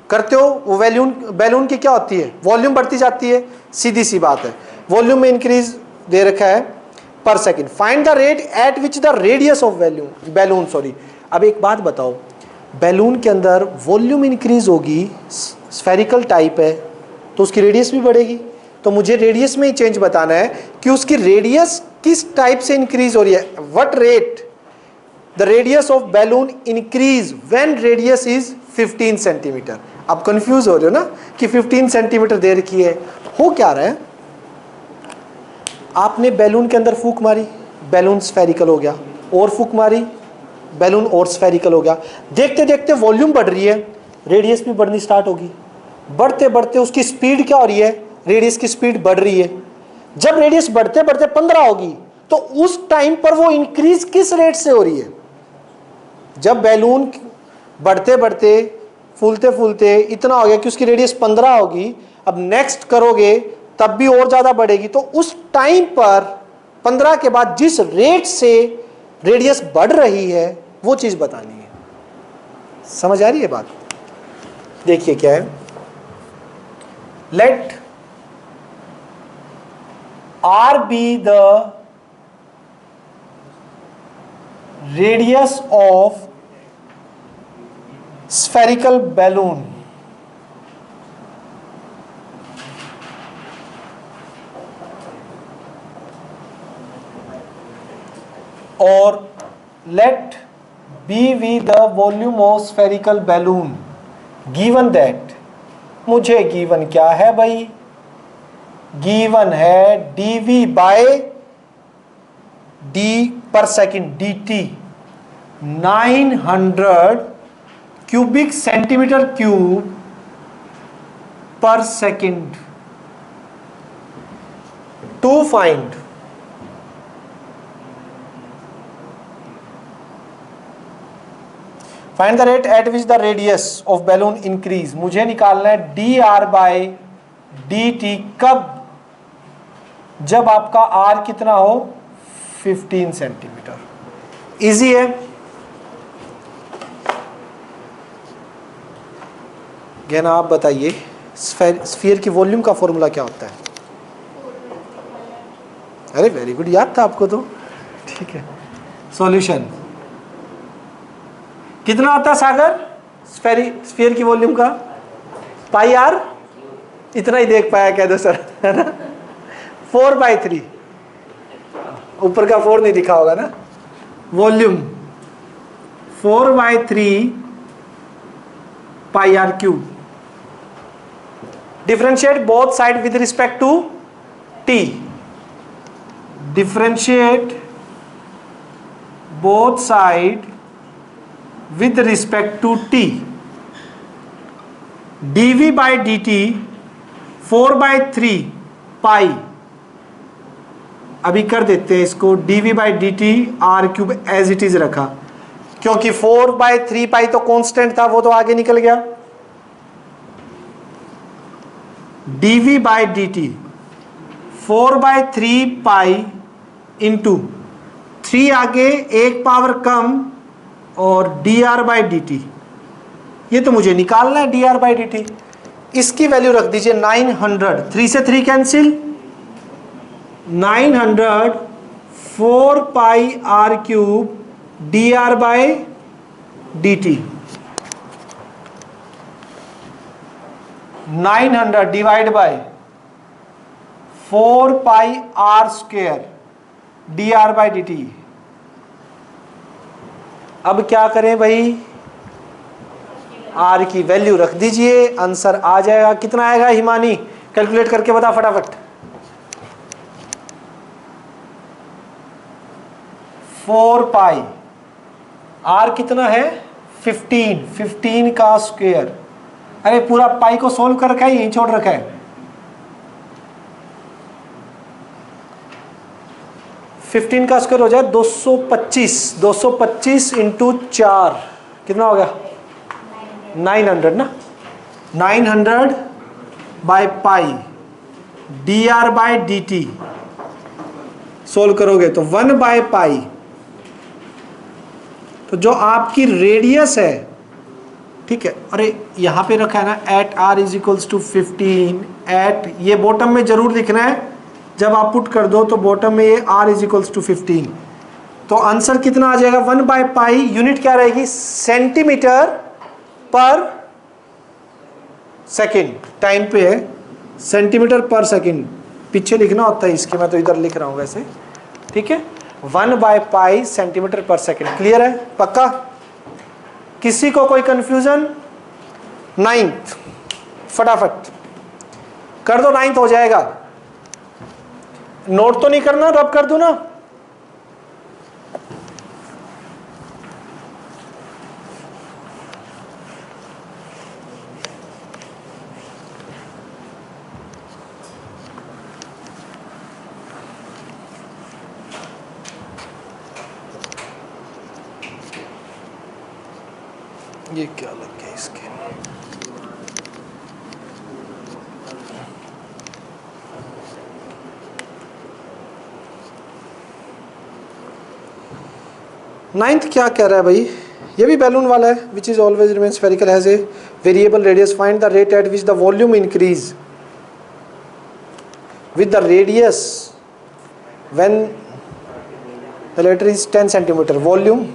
Speaker 1: करते हो, वो बैलून की क्या होती है? वॉल्यूम बढ़ती जाती है, सीधी सी बात है। वॉल्यूम में इंक्रीज दे रखा है पर second. Find the rate at which the radius of balloon. Sorry, अब एक बात बताओ, बैलून के अंदर वॉल्यूम इंक्रीज होगी, स्फेरिकल टाइप है, तो उसकी रेडियस भी बढ़ेगी। तो मुझे रेडियस में ही चेंज बताना है कि उसकी रेडियस किस टाइप से इंक्रीज हो रही है। What rate the radius of balloon increase when radius is 15 centimetre. आप कंफ्यूज हो रहे हो ना कि 15 सेंटीमीटर दे रखी है। हो क्या रहा है? आपने बैलून के अंदर फूंक मारी, बैलून स्फेरिकल हो गया, और फूंक मारी, बैलून और स्फेरिकल हो गया। देखते देखते वॉल्यूम बढ़ रही है, रेडियस भी बढ़नी स्टार्ट होगी। बढ़ते बढ़ते उसकी स्पीड क्या हो रही है? रेडियस की स्पीड बढ़ रही है। जब रेडियस बढ़ते बढ़ते 15 होगी तो उस टाइम पर वो इंक्रीज किस रेट से हो रही है? जब बैलून बढ़ते बढ़ते फूलते फूलते इतना हो गया कि उसकी रेडियस 15 होगी, अब नेक्स्ट करोगे तब भी और ज़्यादा बढ़ेगी, तो उस टाइम पर 15 के बाद जिस रेट से रेडियस बढ़ रही है वो चीज़ बतानी है। समझ आ रही है बात? देखिए क्या है, late R be the radius of spherical balloon or let B be the volume of spherical balloon given that, मुझे गिवन क्या है भाई? गिवन है dV by d per second dt 900 cubic centimetre cube per second to find the rate at which the radius of balloon increase. मुझे निकालना है D R by D T कब, जब आपका आर कितना हो 15 सेंटीमीटर। इजी है। गहना आप बताइए, स्फीयर की वॉल्यूम का फॉर्मूला क्या होता है? अरे वेरी गुड, याद था आपको तो, ठीक है। सॉल्यूशन कितना होता है सागर स्फीयर की वॉल्यूम का? पाई आर, इतना ही देख पाया कह दो सर, है ना। 4/3, ऊपर का 4 नहीं दिखा होगा ना। Volume 4/3 pi are cube. Differentiate both side with respect to t. Differentiate both side with respect to t। dv by dt 4/3 pi, अभी कर देते हैं इसको dv by dt r cube as it is रखा, क्योंकि 4/3 पाई तो कांस्टेंट था, वो तो आगे निकल गया। dv by dt 4/3 pi into 3 आगे एक पावर कम और d are by D t, ये तो मुझे निकालना है D R by D t. इसकी वैल्यू रख दीजिए 900, 3 से 3 cancel, 900 4 pi are cube d are by D t. 900 divide by 4 pi are square d are by D t. अब क्या करें भाई, आर की वैल्यू रख दीजिए, आंसर आ जाएगा। कितना आएगा हिमानी, कैलकुलेट करके बता फटाफट। 4 पाई आर कितना है 15 का स्क्वायर। अरे पूरा पाई को सोल्व कर रखा है, यहीं छोड़ रखा है। 15 का स्क्वायर हो जाए 225 इंटू 4 कितना हो गया 900 ना। 900 by pi D are by D T solve करोगे तो 1 बाय पाई। तो जो आपकी रेडियस है, ठीक है, अरे यहां पे रखा है ना at r is equals to 15 at, ये बॉटम में जरूर लिखना है। जब आप पुट कर दो तो बॉटम में ये r इज इक्वल्स टू 15, तो आंसर कितना आ जाएगा 1 बाय पाई। यूनिट क्या रहेगी सेंटीमीटर पर सेकेंड, टाइम पे है सेंटीमीटर पर सेकेंड, पीछे लिखना होता है इसके, मैं तो इधर लिख रहा हूं वैसे, ठीक है। 1 by pi centimetre per second. Clear है, पक्का? किसी को कोई कंफ्यूजन? 9th फटाफट कर दो, 9th हो जाएगा। नोट तो नहीं करना, रब कर दूं ना। ये क्या लग गया इसके? नाइन्थ क्या कह रहा है भाई, ये भी बैलून वाला है। Which is always remain spherical has a variable radius, find the rate at which the volume increase with the radius when the latter is 10 centimetre, volume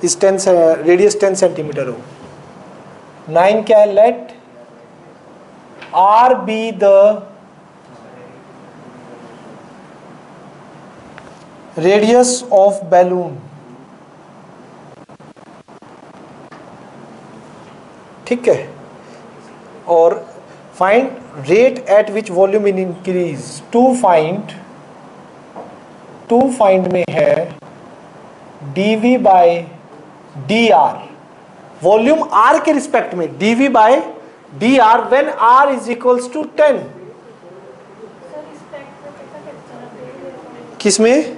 Speaker 1: is 10, radius 10 centimetre हो। 9 क्या है, let are be the radius of balloon, ठीक है। और find rate at which volume in increase. To find में है dv by d r, volume r के respect में dv bye dr when r is equals to 10। किसमें?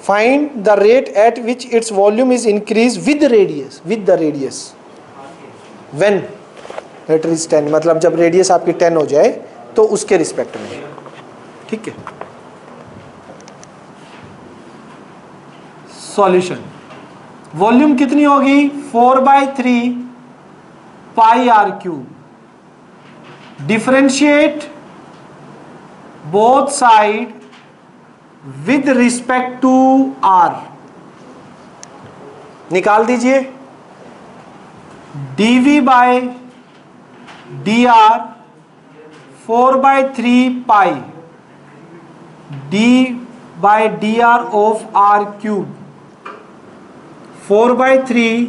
Speaker 1: Find the rate at which its volume is increase with the radius when latter is 10, मतलब जब radius आपकी 10 हो जाए तो उसके रिस्पेक्ट में। ठीक है, सॉल्यूशन वॉल्यूम कितनी होगी 4/3 pi are cube. Differentiate both side with respect to R. निकाल दीजिए dv bye dr 4/3 pi d bye dr of r cube 4/3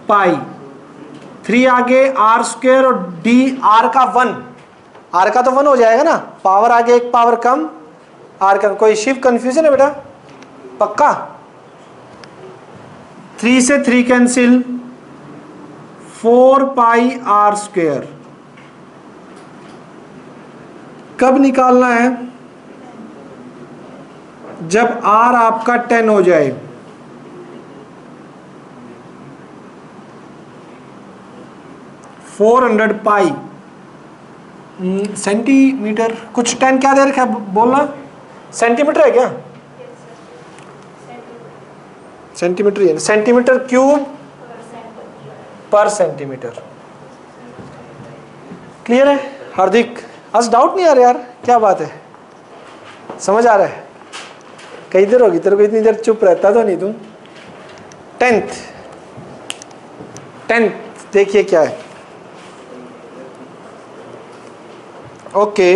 Speaker 1: pi 3 आगे r स्क्वायर और d r का 1, r का तो 1 हो जाएगा ना, पावर आगे एक पावर कम r का। कोई शिव कंफ्यूजन है बेटा? पक्का? 3 से 3 कैंसिल 4 पाई r स्क्वायर। कब निकालना है? जब r आपका 10 हो जाए। $400 पाई सेंटीमीटर, कुछ 10 क्या दे रखा है बोलना? सेंटीमीटर है क्या? सेंटीमीटर है, सेंटीमीटर क्यूब पर सेंटीमीटर। क्लियर है हार्दिक? आज डाउट नहीं आ रहा यार, क्या बात है, समझ आ रहा है? कई देर होगी तेरे को इतनी देर चुप रहता तो नहीं तू। 10th देखिए क्या है। Okay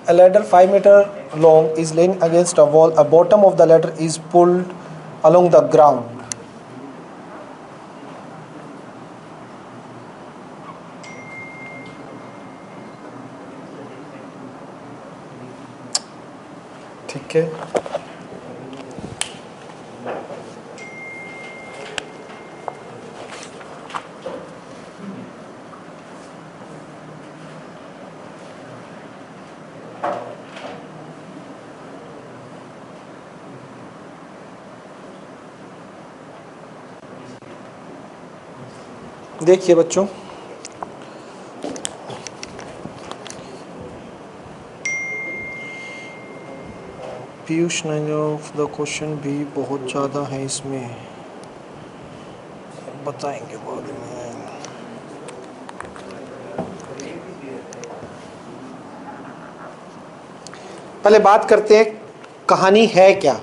Speaker 1: A ladder 5 meter long is laying against a wall. A bottom of the ladder is pulled along the ground. ठीक है, देखिए बच्चों, Piyush nine of the question भी बहुत ज़्यादा है, इसमें बताएंगे बाद में। पहले बात करते हैं कहानी है क्या।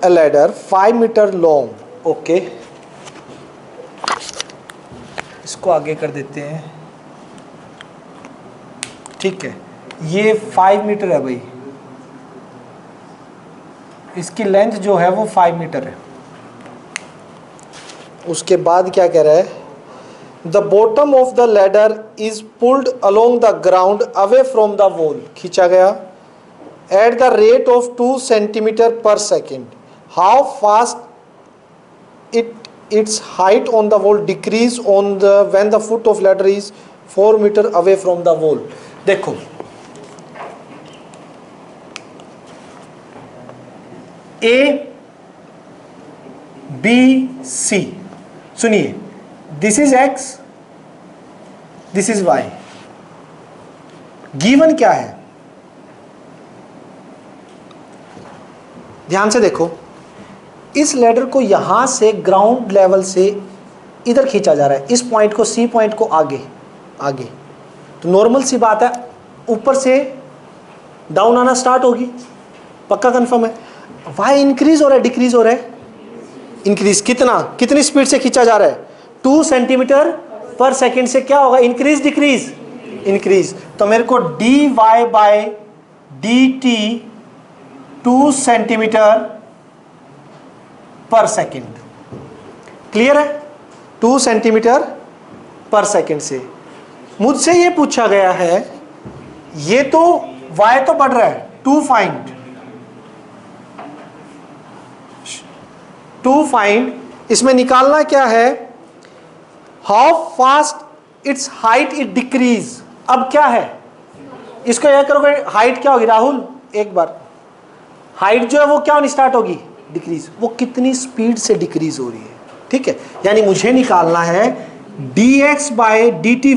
Speaker 1: A ladder 5 meter long, okay इसको आगे कर देते हैं। ठीक है, ये 5 मीटर है भाई, इसकी लेंथ जो है वो 5 मीटर है। उसके बाद क्या कह रहा है? The bottom of the ladder is pulled along the ground away from the wall, खींचा गया at the rate of 2 centimetre per second. How fast its height on the wall decrease on the when the foot of ladder is 4 meter away from the wall। देखो A B C, सुनिए, this is X, this is Y। Given क्या है? ध्यान से देखो, इस ladder को यहां से ग्राउंड लेवल से इधर खींचा जा रहा है, इस पॉइंट को, सी पॉइंट को आगे आगे। तो नॉर्मल सी बात है, ऊपर से डाउन आना स्टार्ट होगी, पक्का कंफर्म है। वाई इंक्रीज हो रहा है डिक्रीज हो रहा है? इंक्रीज। कितना, कितनी स्पीड से खींचा जा रहा है? 2 सेंटीमीटर पर सेकेंड से क्या होगा? Increase decrease? इंक्रीज। तो मेरे को d y by D T 2 centimetre per second, clear है? 2 सेंटीमीटर पर सेकेंड से मुझसे ये पूछा गया है, ये तो y तो बढ़ रहा है, टू फाइंड इसमें निकालना क्या है, how fast it's height it decrease. अब क्या है, इसको यह करोगे, हाइट क्या होगी राहुल, एक बार हाइट जो है वो क्या होनी स्टार्ट होगी, डिक्रीज, वो कितनी स्पीड से डिक्रीज हो रही है। ठीक है, यानी मुझे निकालना है dx बाय dt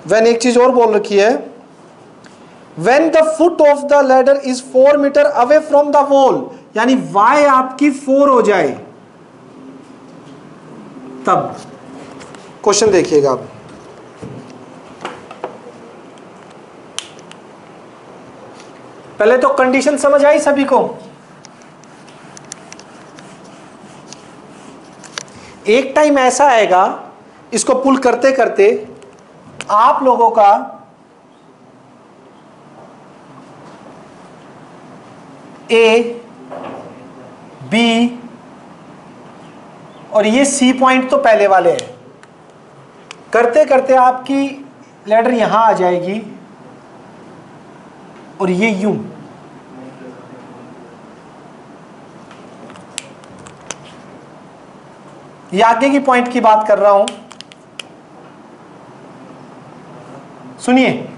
Speaker 1: when एक चीज और बोल रखी है, when the foot of the ladder is 4 metre away from the wall, यानी y आपकी 4 हो जाए, तब क्वेश्चन देखिएगा आप। पहले तो कंडीशन समझ आई सभी को। एक टाइम ऐसा आएगा, इसको पुल करते करते आप लोगों का ए बी और ये सी पॉइंट तो पहले वाले हैं, करते करते आपकी लैडर यहां आ जाएगी और ये यूं, ये आगे की पॉइंट की बात कर रहा हूं। सुनिए,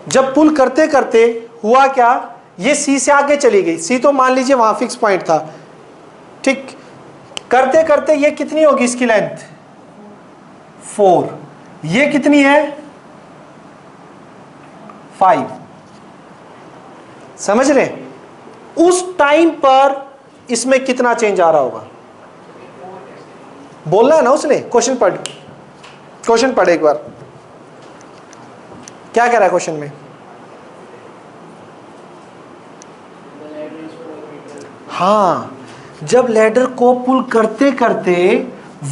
Speaker 1: जब पुल करते करते हुआ क्या, ये सी से आगे चली गई, सी तो मान लीजिए वहां फिक्स पॉइंट था, ठीक, करते करते ये कितनी होगी इसकी लेंथ 4, ये कितनी है 5, समझ रहे, उस टाइम पर इसमें कितना चेंज आ रहा होगा, बोलना है ना उसने, क्वेश्चन पढ़ एक बार, क्या कह रहा है क्वेश्चन में, हाँ, जब लैडर को पुल करते करते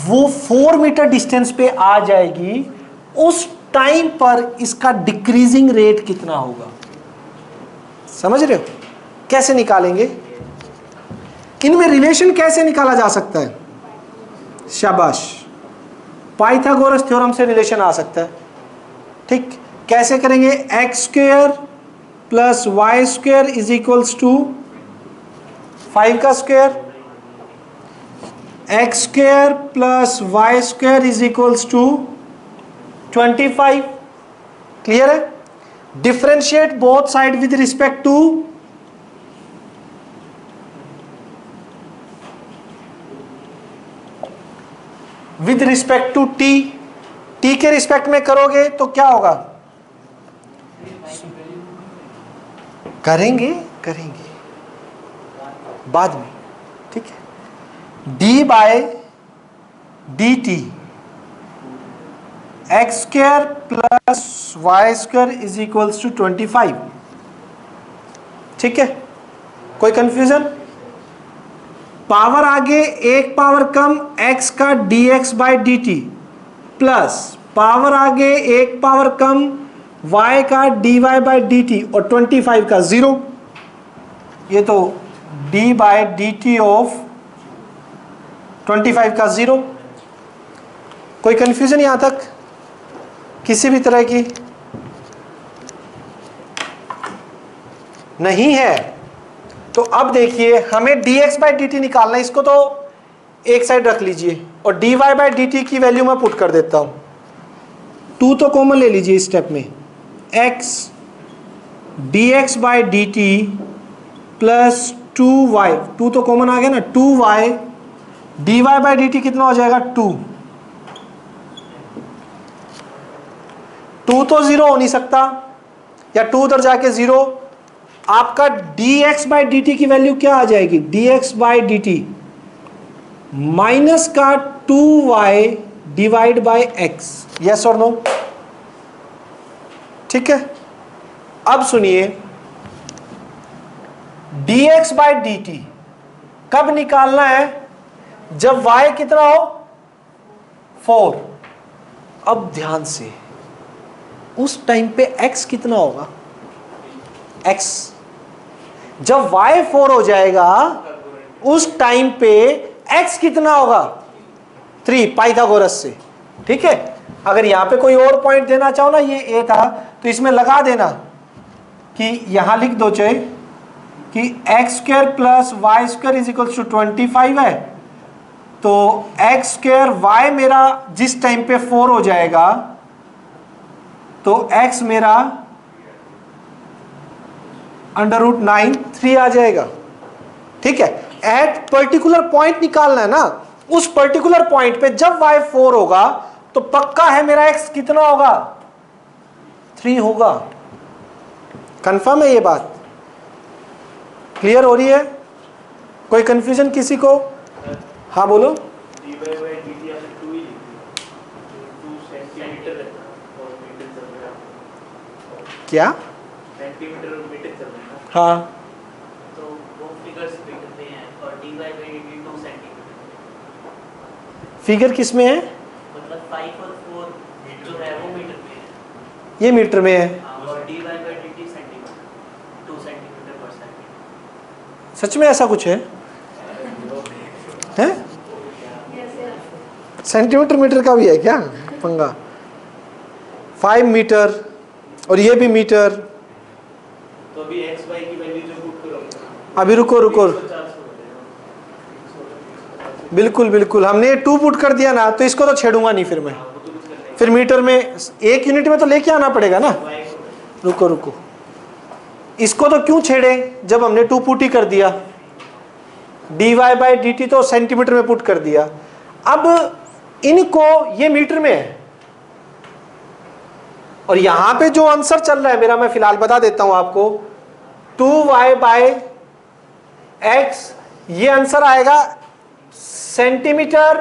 Speaker 1: वो 4 मीटर डिस्टेंस पे आ जाएगी, उस टाइम पर इसका डिक्रीजिंग रेट कितना होगा, समझ रहे हो, कैसे निकालेंगे, इनमें रिलेशन कैसे निकाला जा सकता है, शाबाश, पाइथागोरस थ्योरम से रिलेशन आ सकता है, ठीक, कैसे करेंगे, X square plus Y square is equals to 5 का square, X square plus Y square is equals to 25, clear है, differentiate both side with respect to T के रिस्पेक्ट में करोगे तो क्या होगा, करेंगे बाद में, ठीक है, d by D t x square plus Y square is equals to 25, ठीक है, कोई कंफ्यूजन, पावर आगे एक पावर कम x का dx by D t plus power आगे एक पावर कम y का dy बाई डी टी और 25 का 0, ये तो d by D T of 25 का 0, कोई कंफ्यूजन यहां तक किसी भी तरह की नहीं है। तो अब देखिए, हमें dx बाई डी टी निकालना है, इसको तो एक साइड रख लीजिए और dy बाई डी टी की वैल्यू मैं पुट कर देता हूं, 2 तो कॉमन ले लीजिए इस स्टेप में, x dx by D t plus 2y, 2 तो कॉमन आ गया ना, 2y dy by D T कितना हो जाएगा 2, 2 तो 0 हो नहीं सकता, या 2 उधर जाके 0, आपका dx बाई डी टी की वैल्यू क्या आ जाएगी, dx by D T minus का 2y divide by x, yes और नो, ठीक है। अब सुनिए, dx बाई डी टी कब निकालना है, जब y कितना हो 4, अब ध्यान से, उस टाइम पे x कितना होगा, x जब y 4 हो जाएगा उस टाइम पे x कितना होगा 3 पाइथागोरस से, ठीक है। अगर यहाँ पे कोई और पॉइंट देना चाहो ना, ये ए था तो इसमें लगा देना कि यहाँ लिख दो चाहे कि x square plus Y square is equal to 25 है, तो एक्स स्क्वायर वाई मेरा जिस टाइम पे 4 हो जाएगा तो एक्स मेरा √9 3 आ जाएगा, ठीक है। एट पर्टिकुलर पॉइंट निकालना है ना, उस पर्टिकुलर पॉइंट पे जब y 4 होगा तो पक्का है मेरा x कितना होगा, 3 होगा। कंफर्म है ये बात, क्लियर हो रही है? कोई कंफ्यूजन किसी को? हाँ बोलो। क्या? हाँ,
Speaker 2: तो वो फिगर्स मीटर में है और dy/dt 2 सेंटीमीटर।
Speaker 1: फिगर किस में है?
Speaker 2: मतलब 5 और 4 जो है वो मीटर में है,
Speaker 1: ये मीटर में है।
Speaker 2: और dy/dt centimetre 2 centimetre per second.
Speaker 1: सच में ऐसा कुछ है? हैं? सेंटीमीटर मीटर का भी है क्या पंगा? 5 मीटर और ये भी मीटर।
Speaker 2: तो अभी x y की वैल्यू जो पुट करोगे,
Speaker 1: अभी रुको, बिल्कुल बिल्कुल, हमने 2 पुट कर दिया ना, तो इसको तो छेड़ूंगा नहीं फिर मैं, फिर मीटर में 1 यूनिट में तो लेके आना पड़ेगा ना। रुको, इसको तो क्यों छेड़े जब हमने 2 पुट ही कर दिया, dy/dt तो सेंटीमीटर में पुट कर दिया। अब इनको ये मीटर में है और यहां पे जो आंसर चल रहा है मेरा, मैं फिलहाल बता देता हूं आपको, 2y/x, ये आंसर आएगा सेंटीमीटर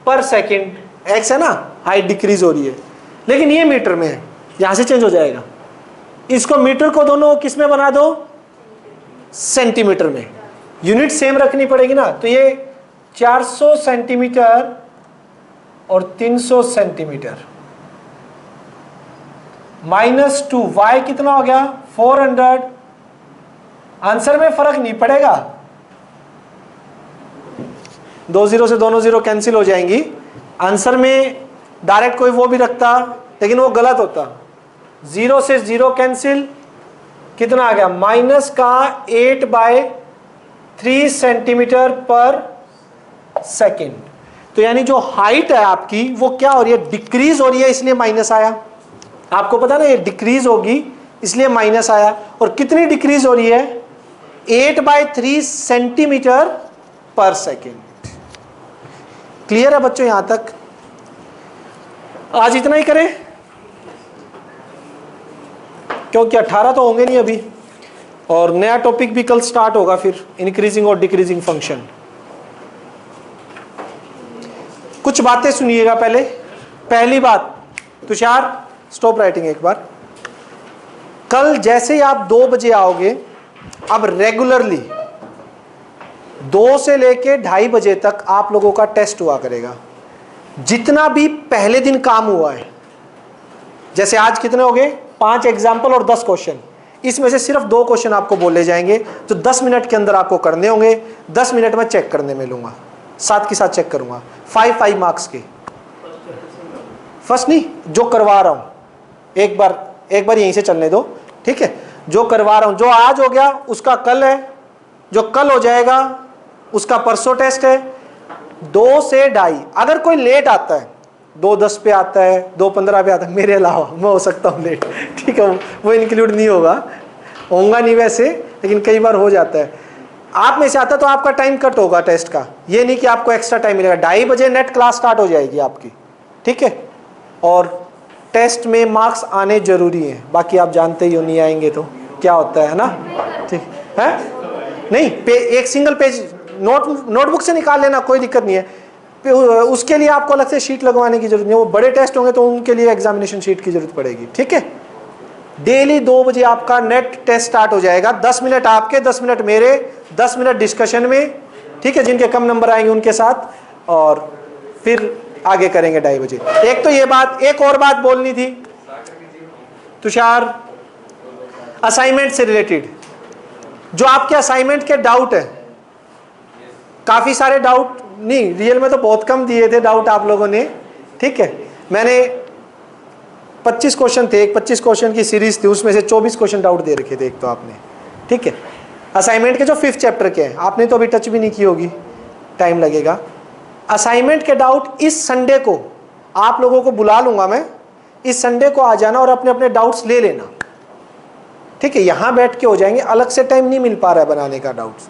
Speaker 1: पर सेकंड। x है ना, हाइट डिक्रीज हो रही है, लेकिन ये मीटर में है, यहां से चेंज हो जाएगा। इसको मीटर को दोनों किस में बना दो, सेंटीमीटर में, यूनिट सेम रखनी पड़ेगी ना। तो ये 400 सेंटीमीटर और 300 सेंटीमीटर -2, y कितना हो गया 400। आंसर में फर्क नहीं पड़ेगा, 2 0 से दोनों 0 कैंसिल हो जाएंगी। आंसर में डायरेक्ट कोई वो भी रखता, लेकिन वो गलत होता। 0 से 0 कैंसिल, कितना आ गया -8/3 सेंटीमीटर पर सेकेंड। तो यानी जो हाइट है आपकी वो क्या हो रही है, डिक्रीज हो रही है, इसलिए माइनस आया। आपको पता ना ये डिक्रीज होगी इसलिए माइनस आया। और कितनी डिक्रीज हो रही है, 8/3 सेंटीमीटर पर सेकेंड। क्लियर है बच्चों यहां तक? आज इतना ही करें, क्योंकि 18 तो होंगे नहीं अभी, और नया टॉपिक भी कल स्टार्ट होगा फिर, इंक्रीजिंग और डिक्रीजिंग फंक्शन। कुछ बातें सुनिएगा पहले। पहली बात, तुषार स्टॉप राइटिंग एक बार। कल जैसे ही आप 2 बजे आओगे, अब रेगुलरली 2 से लेके 2:30 बजे तक आप लोगों का टेस्ट हुआ करेगा। जितना भी पहले दिन काम हुआ है, जैसे आज कितने हो गए, 5 एग्जाम्पल और 10 क्वेश्चन, इसमें से सिर्फ 2 क्वेश्चन आपको बोले जाएंगे जो 10 मिनट के अंदर आपको करने होंगे। 10 मिनट में चेक करने में लूंगा, साथ के साथ चेक करूंगा। 5 मार्क्स के। फर्स्ट नहीं, जो करवा रहा हूं, एक बार यहीं से चलने दो, ठीक है। जो करवा रहा हूं, जो आज हो गया उसका कल है, जो कल हो जाएगा उसका परसों टेस्ट है। 2 से 2:30। अगर कोई लेट आता है, 2:10 पे आता है, 2:15 पे आता है, मेरे अलावा मैं हो सकता हूँ लेट, ठीक है, वो इंक्लूड नहीं होगा नहीं वैसे, लेकिन कई बार हो जाता है। आप में से आता तो आपका टाइम कट होगा टेस्ट का, ये नहीं कि आपको एक्स्ट्रा टाइम मिलेगा। 2:30 बजे नेट क्लास स्टार्ट हो जाएगी आपकी, ठीक है। और टेस्ट में मार्क्स आने जरूरी हैं, बाकी आप जानते ही हो, नहीं आएंगे तो क्या होता है ना, ठीक है। नहीं, एक सिंगल पेज नोटबुक से निकाल लेना, कोई दिक्कत नहीं है। उसके लिए आपको अलग से शीट लगवाने की जरूरत नहीं है। वो बड़े टेस्ट होंगे तो उनके लिए एग्जामिनेशन शीट की जरूरत पड़ेगी, ठीक है। डेली 2 बजे आपका नेट टेस्ट स्टार्ट हो जाएगा। 10 मिनट आपके, 10 मिनट मेरे, 10 मिनट डिस्कशन में, ठीक है, जिनके कम नंबर आएंगे उनके साथ, और फिर आगे करेंगे 2:30 बजे। एक तो ये बात, एक और बात बोलनी थी तुषार, असाइनमेंट से रिलेटेड। जो आपके असाइनमेंट के डाउट है, काफी सारे डाउट नहीं, रियल में तो बहुत कम दिए थे डाउट आप लोगों ने, ठीक है। मैंने 25 क्वेश्चन थे, 25 क्वेश्चन की सीरीज थी, उसमें से 24 क्वेश्चन डाउट दे रखे थे एक तो आपने, ठीक है। असाइनमेंट के जो 5th चैप्टर के हैं आपने तो अभी टच भी नहीं की होगी, टाइम लगेगा। असाइनमेंट के डाउट इस संडे को आप लोगों को बुला लूंगा मैं, इस संडे को आ जाना और अपने अपने डाउट्स ले लेना, ठीक है। यहां बैठ के हो जाएंगे, अलग से टाइम नहीं मिल पा रहा है बनाने का डाउट्स,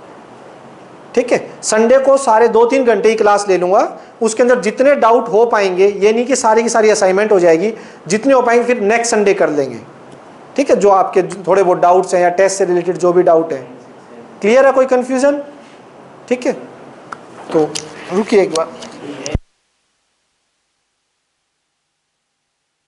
Speaker 1: ठीक है। संडे को सारे 2-3 घंटे ही क्लास ले लूंगा, उसके अंदर जितने डाउट हो पाएंगे, ये नहीं कि सारी की सारी असाइनमेंट हो जाएगी, जितने हो पाएंगे फिर नेक्स्ट संडे कर लेंगे, ठीक है। जो आपके थोड़े बहुत डाउट्स हैं या टेस्ट से रिलेटेड जो भी डाउट है, क्लियर है, कोई कंफ्यूजन, ठीक है। तो रुकिए एक बार।